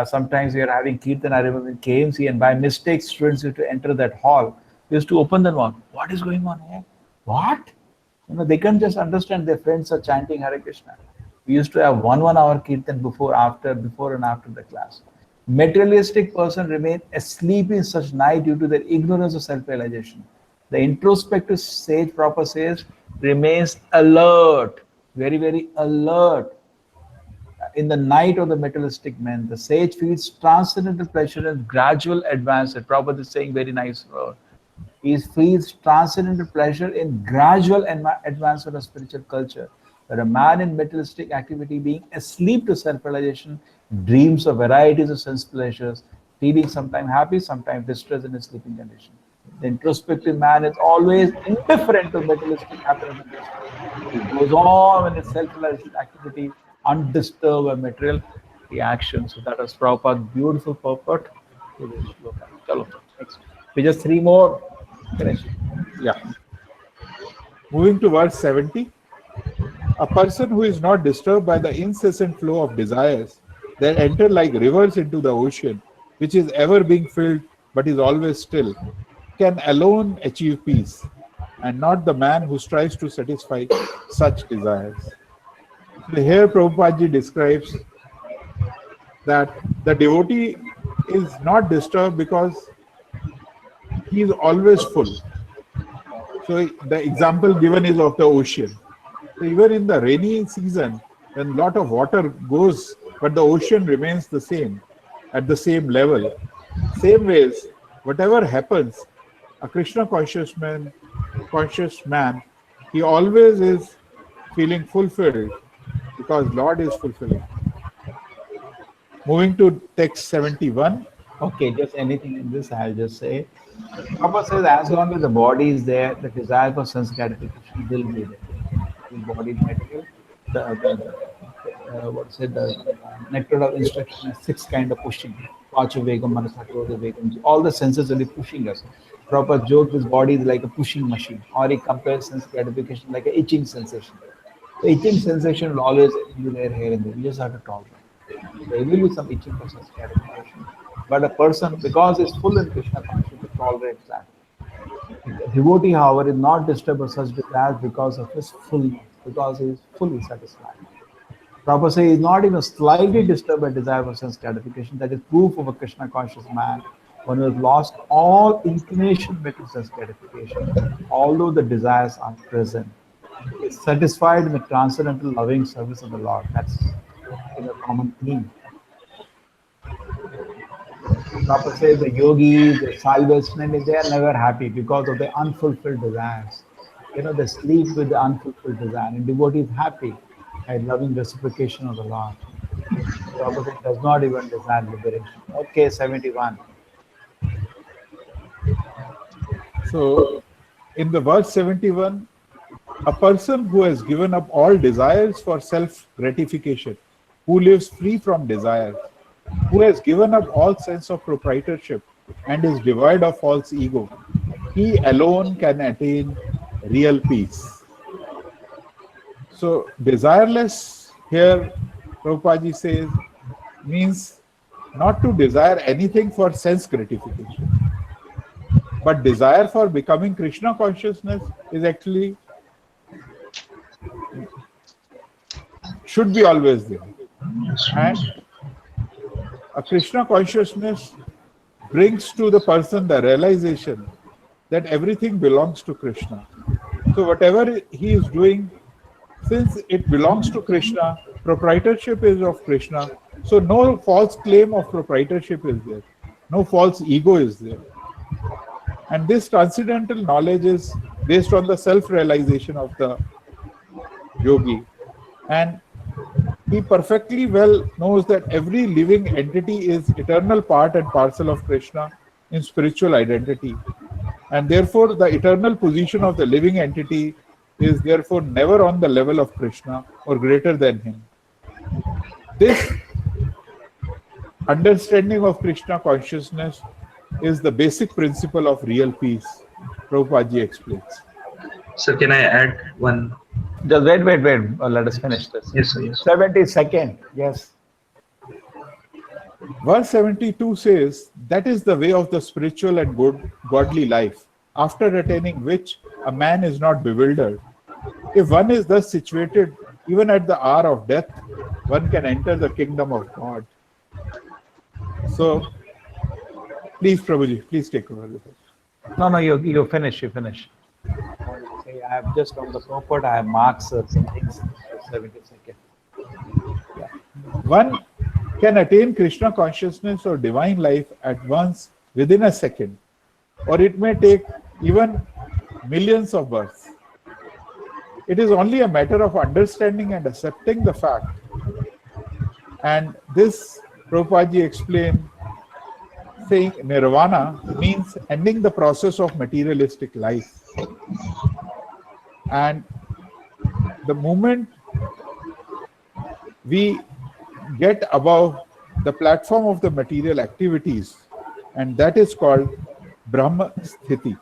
sometimes we are having kirtan, I remember in KMC, and by mistake students used to enter that hall. They used to open the one. What is going on here? What? They can't just understand their friends are chanting Hare Krishna. We used to have one hour kirtan before and after the class. Materialistic person remain asleep in such night due to their ignorance of self-realization. The introspective sage proper says remains alert, very, very alert. In the night of the materialistic man, the sage feels transcendental pleasure and gradual advancement. Prabhupada is saying very nice word. He feels transcendental pleasure in gradual advancement of spiritual culture, where a man in materialistic activity, being asleep to self-realization, dreams of varieties of sense pleasures, feeling sometimes happy, sometimes distressed in his sleeping condition. The introspective man is always indifferent to materialistic happiness and destiny. He goes on in his self-realized activity, undisturbed by material reaction. So that is Prabhupada's beautiful purport to this shloka. Chalo, next. We just three more. Finish. Yeah. Moving to verse 70. A person who is not disturbed by the incessant flow of desires that enter like rivers into the ocean, which is ever being filled but is always still, can alone achieve peace, and not the man who strives to satisfy such desires. So here Prabhupada describes that the devotee is not disturbed because he is always full. So the example given is of the ocean. So even in the rainy season, when a lot of water goes, but the ocean remains the same, at the same level. Same ways, whatever happens, a Krishna conscious man, he always is feeling fulfilled because Lord is fulfilling. Moving to text 71. Okay, just anything in this, I'll just say. Prabhupada says, as long as the body is there, the desire for sense gratification will be there. The body material, what's it, the nectar of instruction is 6 kind of pushing. Pacha Vegam, Manasa, Krodha Vegam, all the senses will be pushing us. Proper joke, this body is like a pushing machine, or he compares sense gratification like an itching sensation. The itching sensation will always be there here and there. You just have to tolerate. There will be some itching for sense gratification. But a person, because he's full in Krishna consciousness, tolerates that. The devotee, however, is not disturbed by such desires because of his fullness, because he is fully satisfied. Prabhupada says he is not even slightly disturbed by desire for sense gratification. That is proof of a Krishna conscious man, one who has lost all inclination to sense gratification, although the desires are present. He is satisfied in the transcendental loving service of the Lord. That's a common theme. Prabhupada says the yogis, the salvation, they are never happy because of the unfulfilled desires. They sleep with the unfulfilled desire. And devotee is happy by loving reciprocation of the Lord. Prabhupada does not even desire liberation. Okay, 71. So, in the verse 71, a person who has given up all desires for self-gratification, who lives free from desires, who has given up all sense of proprietorship and is devoid of false ego, he alone can attain real peace. So, desireless here, Prabhupada says, means not to desire anything for sense gratification. But desire for becoming Krishna consciousness is actually, should be always there. And a Krishna consciousness brings to the person the realization that everything belongs to Krishna. So whatever he is doing, since it belongs to Krishna, proprietorship is of Krishna, so no false claim of proprietorship is there. No false ego is there. And this transcendental knowledge is based on the self-realization of the yogi. And he perfectly well knows that every living entity is eternal part and parcel of Krishna in spiritual identity. And therefore, the eternal position of the living entity is therefore never on the level of Krishna or greater than him. This understanding of Krishna consciousness is the basic principle of real peace, Prabhupada explains. So can I add one? Just wait. Let us finish this. Yes, sir. Yes. 72nd. Yes. Verse 72 says, that is the way of the spiritual and godly life, after attaining which a man is not bewildered. If one is thus situated, even at the hour of death, one can enter the kingdom of God. So, please, Prabhuji, please take over with it. No, you finish. You finish. I have just on the purport, I have marks some things. 72nd. Yeah. One can attain Krishna consciousness or divine life at once within a second, or it may take even millions of births. It is only a matter of understanding and accepting the fact. And this Prabhupada explained saying nirvana means ending the process of materialistic life. And the moment we get above the platform of the material activities, and that is called Brahma Sthiti.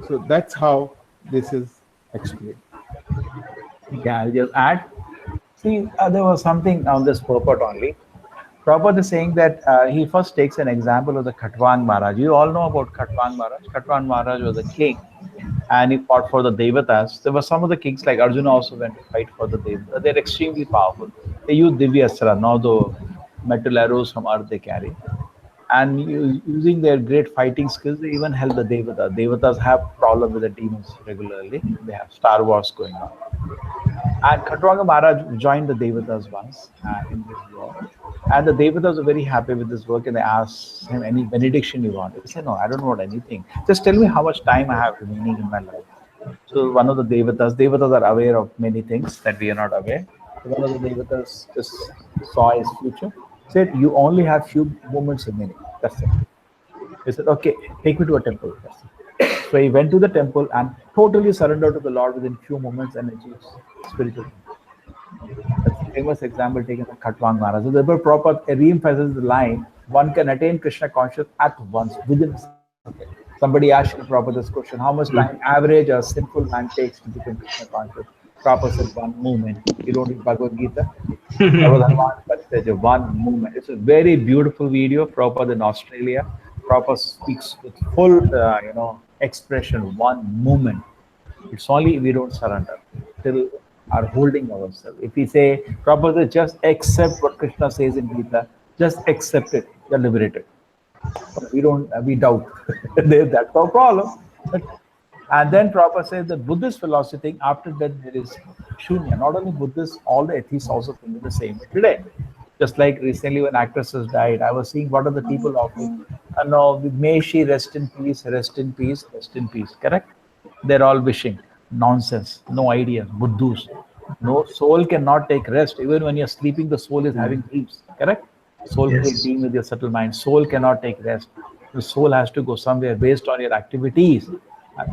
So that's how this is explained. Yeah, I'll just add. See, there was something on this purport only. Prabhupada is saying that he first takes an example of the Khatwan Maharaj. You all know about Khatwan Maharaj. Khatwan Maharaj was a king and he fought for the Devatas. There were some of the kings like Arjuna also went to fight for the Devatas. They're extremely powerful. They use Divya Astra, now the metal arrows from earth they carry. And using their great fighting skills, they even help the Devatas. Devatas have problem with the demons regularly. They have Star Wars going on. And Khatwanga Maharaj joined the Devatas once in this war. And the Devatas were very happy with this work and they asked him any benediction you want. He said, no, I don't want anything. Just tell me how much time I have remaining in my life. So one of the Devatas are aware of many things that we are not aware. So one of the Devatas just saw his future, said, you only have few moments remaining. That's it. He said, okay, take me to a temple. That's it. So he went to the temple and totally surrendered to the Lord within few moments and achieved spiritual. That's a famous example taken by Khatwang Maharaj. So the proper re-emphasizes the line, one can attain Krishna consciousness at once, within a second. Somebody asked the Prabhupada this question, how much time average a simple man takes to become Krishna conscious? Prabhupada said, one moment. You don't read Bhagavad Gita? That was Hanuman, one moment. It's a very beautiful video. Prabhupada in Australia. Prabhupada speaks with full, expression, one moment. It's only we don't surrender till are holding ourselves. If we say, Prabhupada, just accept what Krishna says in Gita, just accept it, you're liberated. We doubt. That's our problem. And then Prabhupada says the Buddhist philosophy thing, after that there is Shunya. Not only Buddhists, all the atheists also think the same today. Just like recently when actresses died, I was seeing what are the people offering. No, may she rest in peace, rest in peace, rest in peace. Correct? They're all wishing. Nonsense. No ideas. Buddhus. No, soul cannot take rest. Even when you're sleeping, the soul is having dreams. Correct? Soul will be with your subtle mind. Soul cannot take rest. The soul has to go somewhere based on your activities.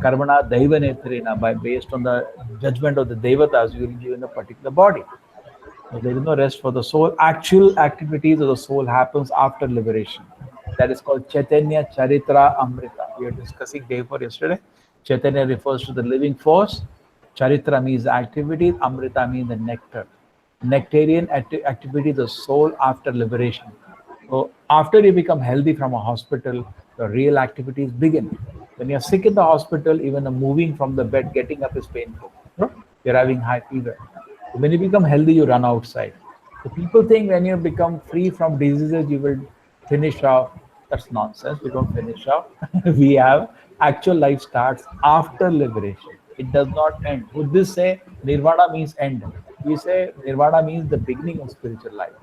Karmana daiva netrena, based on the judgment of the devatas, you will be in a particular body. So there is no rest for the soul. Actual activities of the soul happens after liberation. That is called Chaitanya Charitra Amrita. We were discussing day before yesterday. Chaitanya refers to the living force. Charitra means activity. Amrita means the nectar. Nectarian activity, the soul after liberation. So after you become healthy from a hospital, the real activities begin. When you're sick in the hospital, even the moving from the bed, getting up is painful. You're having high fever. When you become healthy, you run outside. So people think when you become free from diseases, you will finish off. That's nonsense. We don't finish off. We have actual life starts after liberation. It does not end. Buddhists say nirvana means end. We say nirvana means the beginning of spiritual life,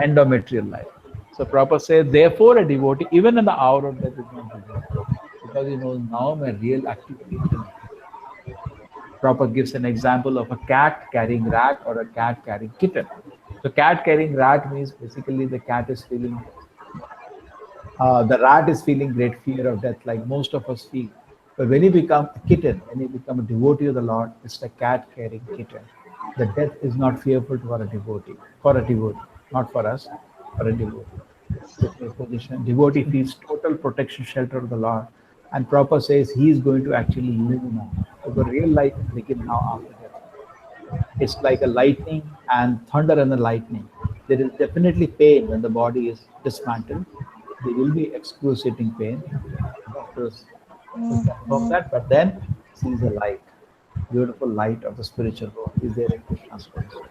end of material life. So Prabhupada says, therefore a devotee, even in the hour of death, is not devotee. Because he knows now my real activity is done. Prabhupada gives an example of a cat carrying rat or a cat carrying kitten. So cat carrying rat means basically the cat is feeling, the rat is feeling great fear of death like most of us feel. But when you become a kitten, when you become a devotee of the Lord, it's the cat carrying kitten. The death is not fearful for a devotee, not for us, for a devotee. Devotee feels total protection, shelter of the Lord. And Prabhupada says he is going to actually live now. So the real life begins now after death. It's like a lightning and thunder and the lightning. There is definitely pain when the body is dismantled. There will be excruciating pain. Doctors confirm that, but then sees the light, beautiful light of the spiritual world is there in Krishna's consciousness.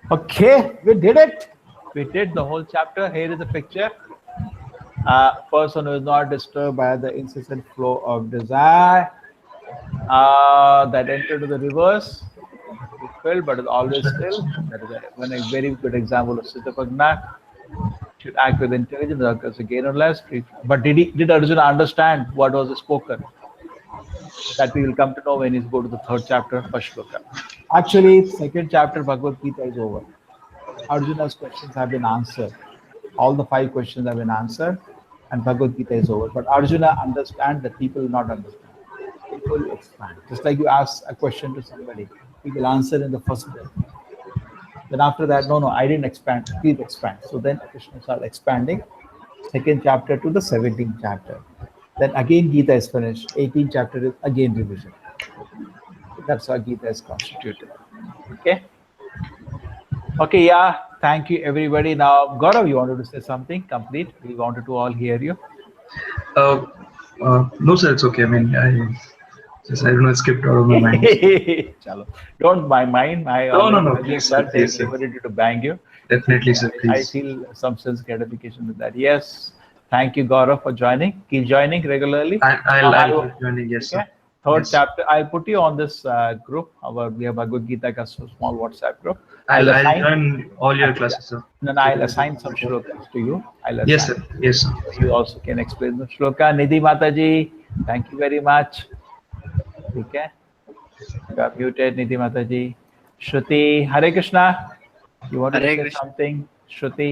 Okay, we did it. We did the whole chapter. Here is the picture. Person who is not disturbed by the incessant flow of desire that entered to the reverse is filled but is always still. That is a very good example of Sthitapagna. Should act with intelligence, occurs again or less. But did Arjuna understand what was spoken? That we will come to know when we go to the third chapter, first shloka. Actually, second chapter Bhagavad Gita is over. Arjuna's questions have been answered. All the 5 questions have been answered, and Bhagavad Gita is over. But Arjuna understands that people will not understand. People will expand. Just like you ask a question to somebody, he will answer in the first breath. Then after that, no, I didn't expand. Please expand. So then Krishna starts expanding, second chapter to the 17th chapter. Then again Gita is finished. 18th chapter is again revision. That's how Gita is constituted. Okay. Okay. Yeah. Thank you, everybody. Now, Gaurav, you wanted to say something? Complete. We wanted to all hear you. No, sir, it's okay. I mean, I don't know, it skipped out of my mind. Chalo. Don't mind. No, please, sir, please, sir. Ready to bang you. Definitely, sir, I please. feel some sense gratification with that. Yes. Thank you, Gaurav, for joining. Keep joining regularly. I'll keep joining, yes, sir. Third Yes. chapter. I'll put you on this group. We have Bhagavad Gita ka small WhatsApp group. I'll assign- join all your classes, sir. Then I'll assign some shlokas to you. Yes, sir. Yes, sir. You also can explain the shloka. Nidhi Mataji, thank you very much. Okay. You are muted, Nidhi Mataji. Shruti, Hare Krishna. You want to Hare say Krishna. something? Shruti,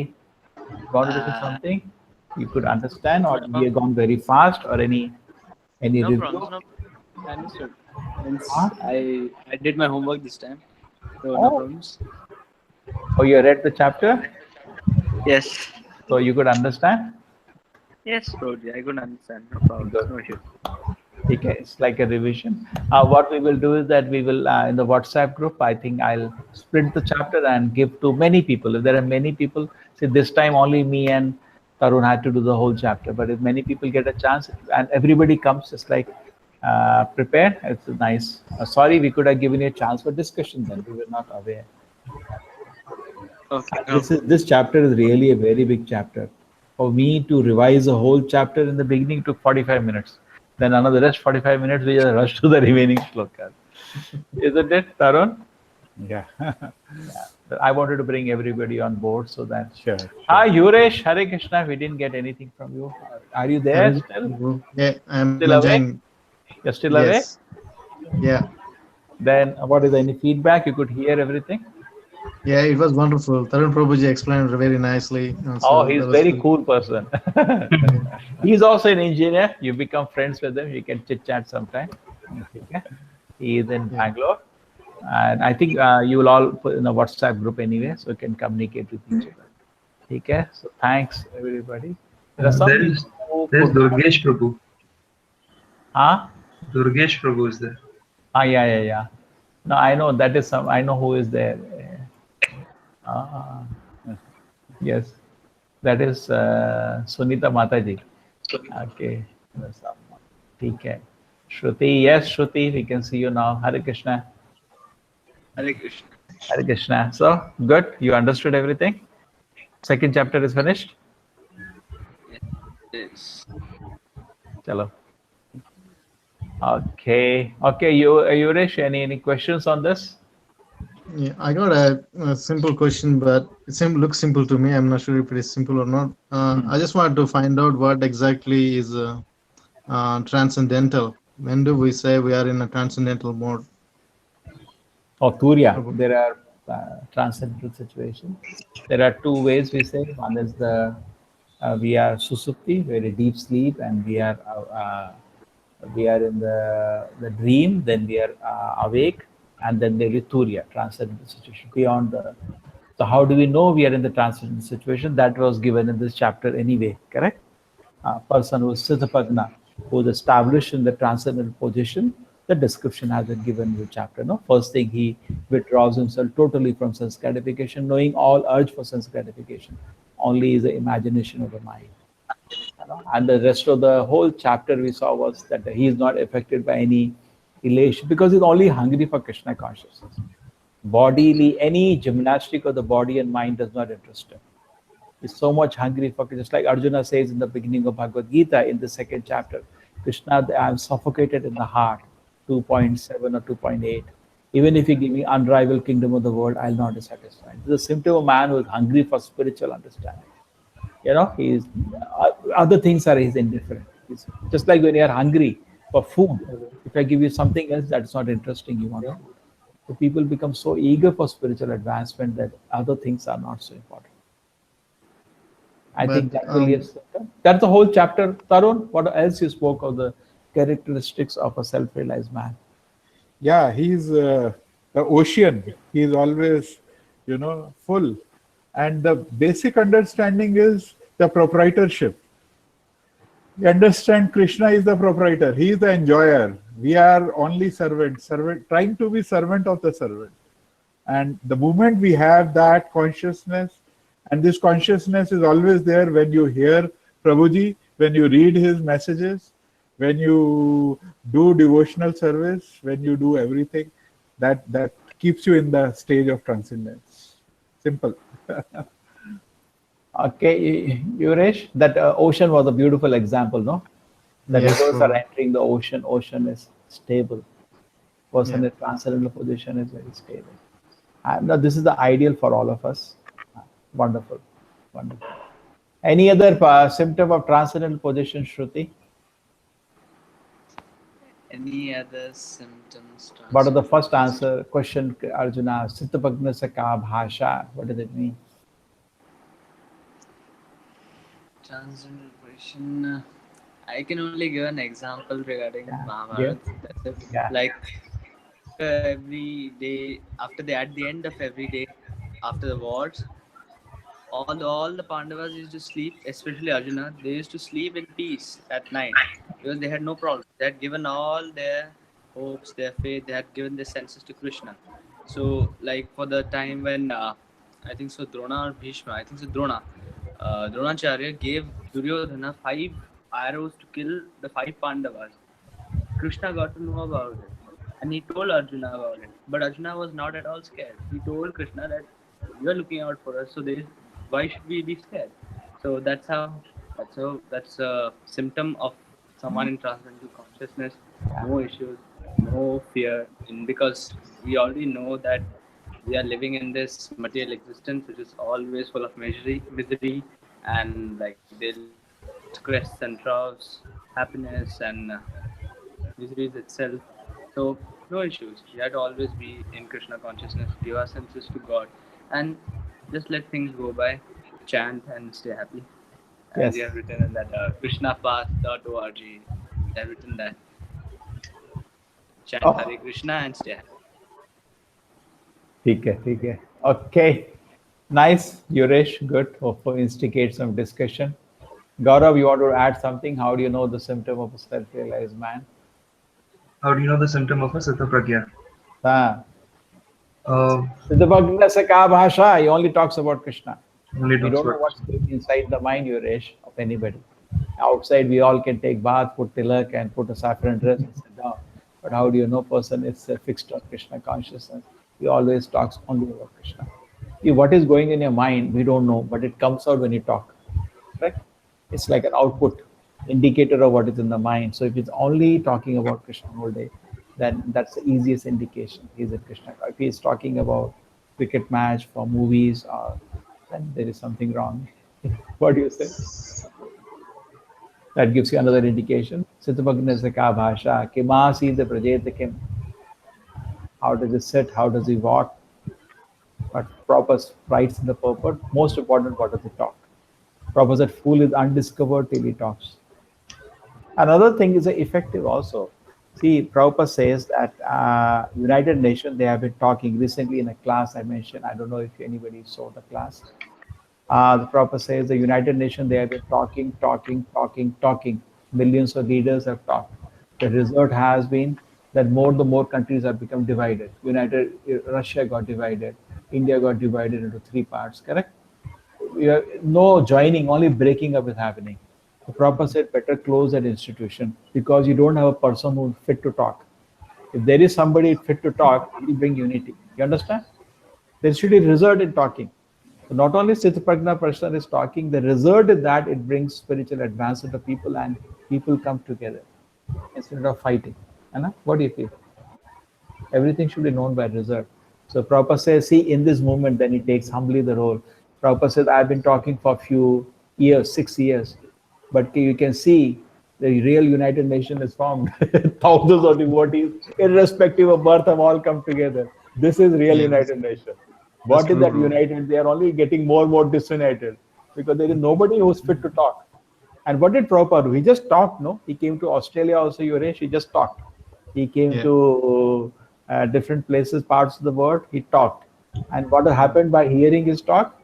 you want to say something? You could understand, or we have gone very fast, or any No review? problems. No, I understood. Means Huh? I did my homework this time. So Oh. no problems. Oh, you read the chapter, Yes. so you could understand. Yes, Prabhuji, I could understand. No problem. Good. No issue. Okay, it's like a revision. What we will do is that we will, in the WhatsApp group, I think I'll split the chapter and give to many people. If there are many people, see this time only me and Tarun had to do the whole chapter. But if many people get a chance and everybody comes, just like prepared, it's nice. Sorry, we could have given you a chance for discussion then. We were not aware. Okay. No. This chapter is really a very big chapter. For me to revise a whole chapter in the beginning took 45 minutes. Then another rest 45 minutes, we just rushed to the remaining shlokas. Isn't it, Tarun? Yeah. I wanted to bring everybody on board so that. Sure. Hi, Yuresh, Hare Krishna. We didn't get anything from you. Are you there still? Yeah, I'm Still awake? enjoying. You're still awake? Yes. Yeah. Then what is any feedback? You could hear everything? Yeah, it was wonderful. Tarun Prabhuji explained very nicely. Oh, he's very cool person. He's also an engineer. You become friends with him. You can chit chat sometime. Okay. He is in Bangalore. And I think you will all put in a WhatsApp group anyway, so you can communicate with each other. Okay. So thanks, everybody. There are some There's people there's who- Durgesh Prabhu. Huh? Durgesh Prabhu is there. Yeah. No, I know that is some. I know who is there. Yes, that is Sunita Mataji. Okay, that's someone. Okay. Shruti, yes, Shruti, we can see you now. Hare Krishna. Hare Krishna. Hare Krishna. So good. You understood everything. Second chapter is finished. Yes. Chalo. Okay. Yuresh, any questions on this? Yeah, I got a simple question, but it looks simple to me. I'm not sure if it is simple or not. I just wanted to find out what exactly is transcendental. When do we say we are in a transcendental mode? Oh, Turiya. There are transcendental situations. There are two ways we say. One is we are susupti, very deep sleep, and we are in the dream. Then we are awake, and then there is Turiya, transcendental situation beyond the. So how do we know we are in the transcendental situation? That was given in this chapter anyway. Correct? A person who is Siddhapagna, who is established in the transcendental position, the description has been given in the chapter. No, first thing, he withdraws himself totally from sense gratification, knowing all urge for sense gratification only is the imagination of the mind. And the rest of the whole chapter we saw was that he is not affected by any elation because he's only hungry for Krishna consciousness. Bodily, any gymnastic of the body and mind does not interest him. He's so much hungry for, just like Arjuna says in the beginning of Bhagavad Gita in the second chapter, Krishna, I am suffocated in the heart, 2.7 or 2.8. Even if you give me unrivaled kingdom of the world, I'll not be satisfied. This is a symptom of a man who is hungry for spiritual understanding. He is, other things are his indifferent. It's just like when you are hungry for food, if I give you something else that's not interesting, you want to. So people become so eager for spiritual advancement that other things are not so important. I But, think that will be a symptom. That's the whole chapter. Tarun, what else you spoke of the characteristics of a self-realized man? Yeah, he's the ocean. He's always, full. And the basic understanding is the proprietorship. You understand Krishna is the proprietor. He is the enjoyer. We are only servants, trying to be servant of the servant. And the moment we have that consciousness, and this consciousness is always there when you hear Prabhuji, when you read his messages, when you do devotional service, when you do everything, that keeps you in the stage of transcendence. Simple. Okay, Yuresh, that ocean was a beautiful example, no? The Yes, rivers Prabhu. are entering the ocean. Ocean is stable. Person in transcendental position is very stable. And now this is the ideal for all of us. Wonderful, wonderful. Any other symptom of transcendental position, Shruti? Any other symptoms? What are the first answer question Arjuna? Siddhapagna sa ka bhasha. What does it mean? Transcendental position. I can only give an example regarding Yeah, Mahabharata. That's it. Yeah. Like every day, at the end of every day, after the wars, all the Pandavas used to sleep, especially Arjuna. They used to sleep in peace at night because they had no problem. They had given all their hopes, their faith. They had given their senses to Krishna. So, like for the time when I think so, Drona or Bhishma, I think so, Dronacharya gave Duryodhana 5 arrows to kill the 5 Pandavas. Krishna got to know about it and he told Arjuna about it. But Arjuna was not at all scared. He told Krishna that you are looking out for us, so why should we be scared? So that's a symptom of someone in transcendental consciousness. No issues, no fear, and because we already know that we are living in this material existence which is always full of misery and like they'll crests and troughs, happiness and miseries itself. So no issues. We have to always be in Krishna consciousness, give our senses to God, and just let things go by. Chant and stay happy. As Yes. you have written in that krishnapath.org, you have written that. Chant Oh. Hare Krishna and stay happy. ठीक है. Okay. Nice, Yuresh. Good. Hopefully instigate some discussion. Gaurav, you want to add something? How do you know the symptom of a self-realized man? How do you know the symptom of a Siddha Pragya? Ah. Uh, Siddhapagna sa ka bhasha. He only talks about Krishna. only We talks don't know about- what's going inside the mind, Yuresh, of anybody. Outside, we all can take bath, put tilak, and put a saffron dress and sit down. But how do you know person is fixed on Krishna consciousness? He always talks only about Krishna. See, what is going in your mind, we don't know, but it comes out when you talk. Right? It's like an output indicator of what is in the mind. So if it's only talking about Krishna all day, then that's the easiest indication he's a Krishna. If he's talking about cricket match for movies, then there is something wrong. What do you say? That gives you another indication. Siddhapagna sa ka bhasha, kimasida prajeta kim. How does he sit? How does he walk? But Prabhupada writes in the purport, most important, what does he talk? Prabhupada said, fool is undiscovered till he talks. Another thing is effective also. See, Prabhupada says that United Nations, they have been talking recently in a class I mentioned. I don't know if anybody saw the class. The Prabhupada says the United Nations, they have been talking. Millions of leaders have talked. The result has been that the more countries have become divided. Russia got divided. India got divided into 3 parts, correct? No joining, only breaking up is happening. The Prabhupada said better close that institution because you don't have a person who's fit to talk. If there is somebody fit to talk, it will bring unity. You understand? There should be result in talking. So not only Siddhapagna person is talking, the result is that it brings spiritual advancement to people and people come together instead of fighting. What do you feel? Everything should be known by result. So Prabhupada says, see, in this movement, then he takes humbly the role. Prabhupada says, I've been talking for a few years, 6 years, but you can see the real United Nation is formed. Thousands of devotees, irrespective of birth, have all come together. This is real United Nation. What is that united? They are only getting more and more disunited. because there is nobody who's fit to talk. And what did Prabhupada do? He just talked, no? He came to Australia also, Yuresh, he just talked. He came Yeah. to different places, parts of the world, he talked. And what happened by hearing his talk?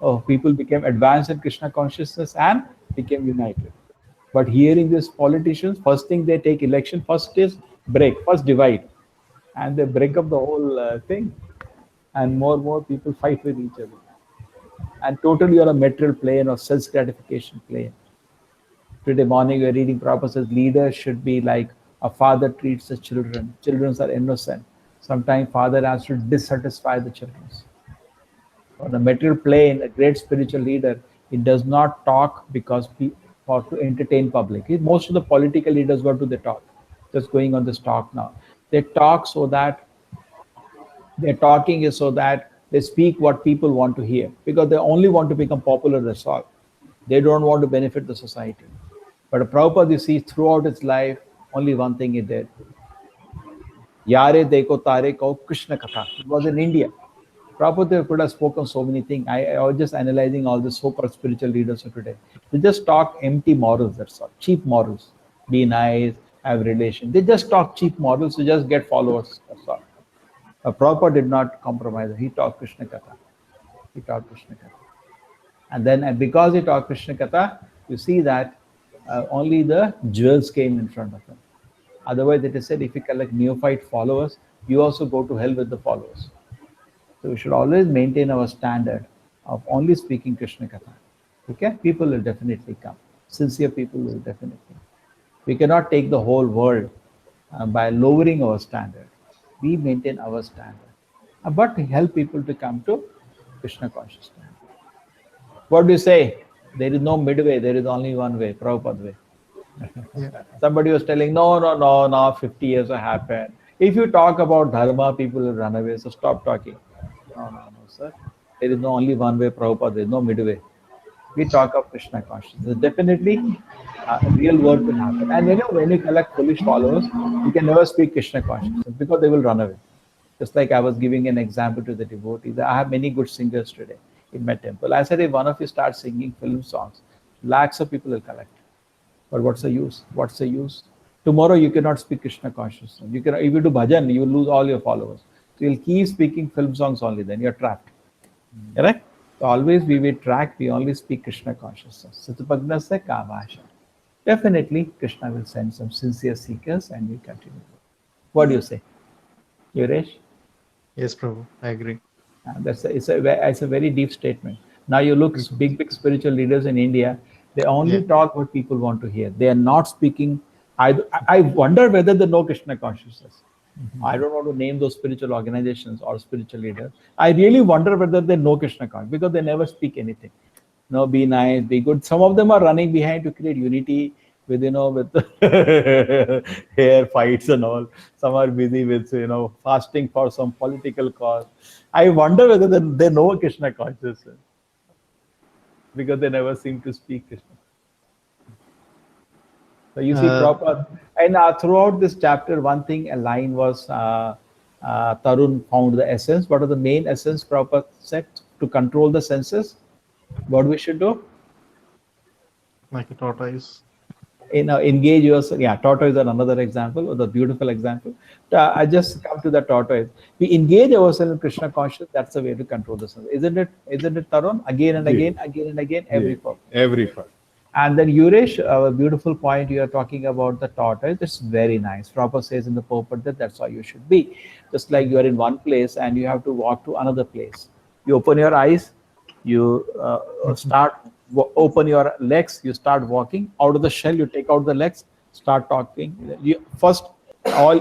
Oh, people became advanced in Krishna consciousness and became united. But hearing these politicians, first thing they take election, first is break, first divide. And they break up the whole thing. And more people fight with each other. And totally on a material plane or self-gratification plane. Today morning we are reading Prabhupada says leaders should be like a father treats the children. Children are innocent. Sometimes father has to dissatisfy the children. On the material plane, a great spiritual leader, he does not talk because for to entertain public. Most of the political leaders, what do they talk? Just going on this talk now. They talk so that their talking is so that they speak what people want to hear because they only want to become popular, that's all. They don't want to benefit the society. But Prabhupada, you see, throughout his life, only one thing he did. Yare Deko Tare Kau Krishna Katha. It was in India. Prabhupada could have spoken so many things. I was just analyzing all the so-called spiritual leaders of today. They just talk empty morals, that's all. Cheap morals. Be nice, have relation. They just talk cheap morals to just get followers, that's all. Prabhupada did not compromise. He taught Krishna Katha. He taught Krishna Katha. And then because he taught Krishna Katha, you see that only the jewels came in front of him. Otherwise, it is said if you collect neophyte followers, you also go to hell with the followers. So we should always maintain our standard of only speaking Krishna Katha. Okay? People will definitely come. Sincere people will definitely come. We cannot take the whole world by lowering our standard. We maintain our standard. But help people to come to Krishna consciousness. What do you say? There is no midway, there is only one way, Prabhupada way. Yeah. Somebody was telling, no, 50 years have happened. If you talk about dharma, people will run away, so stop talking. No, sir. There is no only one way, Prabhupada, there is no midway. We talk of Krishna consciousness. Definitely, real work will happen. And when you collect foolish followers, you can never speak Krishna consciousness because they will run away. Just like I was giving an example to the devotees. I have many good singers today in my temple. I said, if one of you starts singing film songs, lakhs of people will collect. But what's the use? What's the use? Tomorrow you cannot speak Krishna consciousness. You can, if you do bhajan, you will lose all your followers. So you'll keep speaking film songs only, then you're trapped. Correct? So always we will track, we only speak Krishna consciousness. Satipagna Kavasha. Definitely Krishna will send some sincere seekers and we continue. What do you say? Yuresh? Yes, Prabhu. I agree. It's a very deep statement. Now you look big spiritual leaders in India, they only talk what people want to hear. They are not speaking. I wonder whether they know Krishna consciousness. I don't want to name those spiritual organizations or spiritual leaders. I really wonder whether they know Krishna consciousness because they never speak anything. No, be nice, be good. Some of them are running behind to create unity with with hair fights and all. Some are busy with fasting for some political cause. I wonder whether they know Krishna consciousness because they never seem to speak Krishna. So you see, Prabhupada, and throughout this chapter, one thing, a line was Tarun found the essence. What are the main essence Prabhupada said? To control the senses, what we should do? Like a tortoise. Engage yourself. Yeah, tortoise is another example, or the beautiful example. I just come to the tortoise. We engage ourselves in Krishna consciousness. That's the way to control the senses, isn't it? Isn't it, Tarun? Again and again, again and again, every form. Every form. And then Yuresh, a beautiful point you are talking about the tortoise. It's very nice. Prabhupada says in the purport that that's how you should be. Just like you are in one place and you have to walk to another place. You open your eyes, you open your legs, you start walking. Out of the shell, you take out the legs, start talking.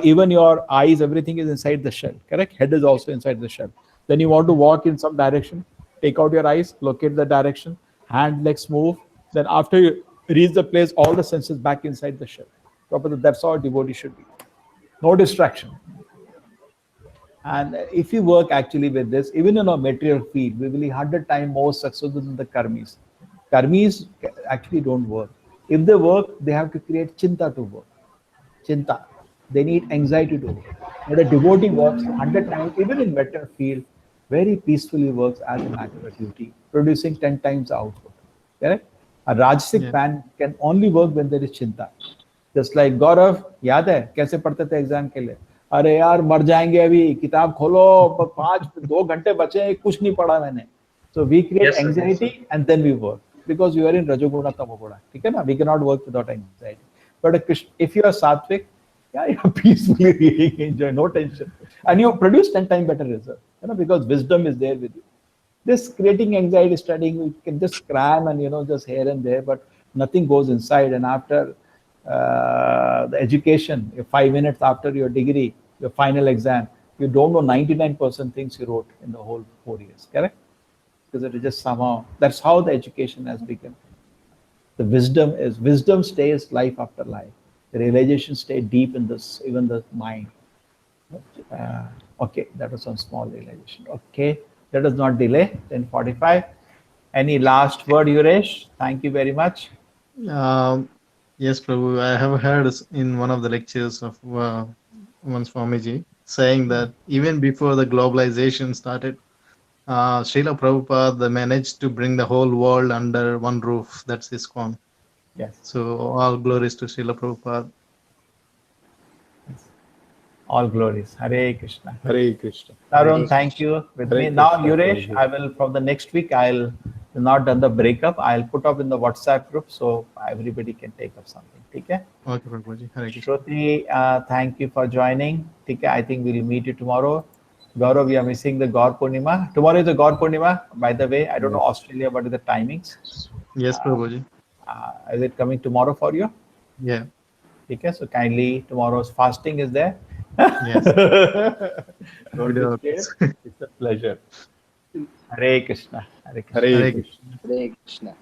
Even your eyes, everything is inside the shell, correct? Head is also inside the shell. Then you want to walk in some direction, take out your eyes, locate the direction, hand, legs move. Then after you reach the place, all the senses back inside the shell. That's how a devotee should be. No distraction. And if you work actually with this, even in a material field, we will be 100 times more successful than the karmis. Karmis actually don't work. If they work, they have to create chinta to work. Chinta. They need anxiety to work. But a devotee works 100 times, even in material field, very peacefully works as a matter of duty, producing 10 times output. correct? A Rajasic Yeah. man can only work when there is chinta. Just like Gaurav, याद है कैसे पढ़ते थे exam के लिए? अरे यार मर जाएंगे अभी, किताब खोलो, 2 घंटे बचे हैं, कुछ नहीं पढ़ा मैंने. So we create Yes, sir. anxiety and then we work because we are in Rajoguna Tamoguna. ठीक है ना? We cannot work without anxiety. But if you are Sattvic, yeah, you're peacefully reading, enjoy, no tension, and you produce 10 times better result. You know, because wisdom is there with you. This creating anxiety studying, you can just cram and just here and there, but nothing goes inside. And after the education, 5 minutes after your degree, your final exam, you don't know 99% things you wrote in the whole 4 years. Correct? Because it is just somehow, that's how the education has become. The wisdom stays life after life. The realization stay deep in this, even the mind. Okay, that was some small realization. Okay, let us not delay. 10:45. Any last word, Yuresh? Thank you very much. Yes, Prabhu. I have heard in one of the lectures of one Swamiji saying that even before the globalization started, Srila Prabhupada managed to bring the whole world under one roof. That's ISKCON. Yes. So all glories to Srila Prabhupada. All glories. Hare Krishna. Hare Krishna. Tarun, thank you with Hare me. Now, Krishna, Yuresh, Prabhuji. I will, from the next week, I'll not done the breakup. I'll put up in the WhatsApp group so everybody can take up something. Okay? Okay, Prabhuji. Hare Krishna. Shruti, thank you for joining. Okay, I think we'll meet you tomorrow. Gaurav, we are missing the Gaur Purnima. Tomorrow is the Gaur Purnima. By the way, I don't know Australia, what are the timings? Yes, Prabhuji. Is it coming tomorrow for you? Yeah. Okay, so kindly, tomorrow's fasting is there. Yes. Don't Video. be scared. It's a pleasure. Hare Krishna. Hare Krishna. Hare Hare Krishna. Hare Krishna.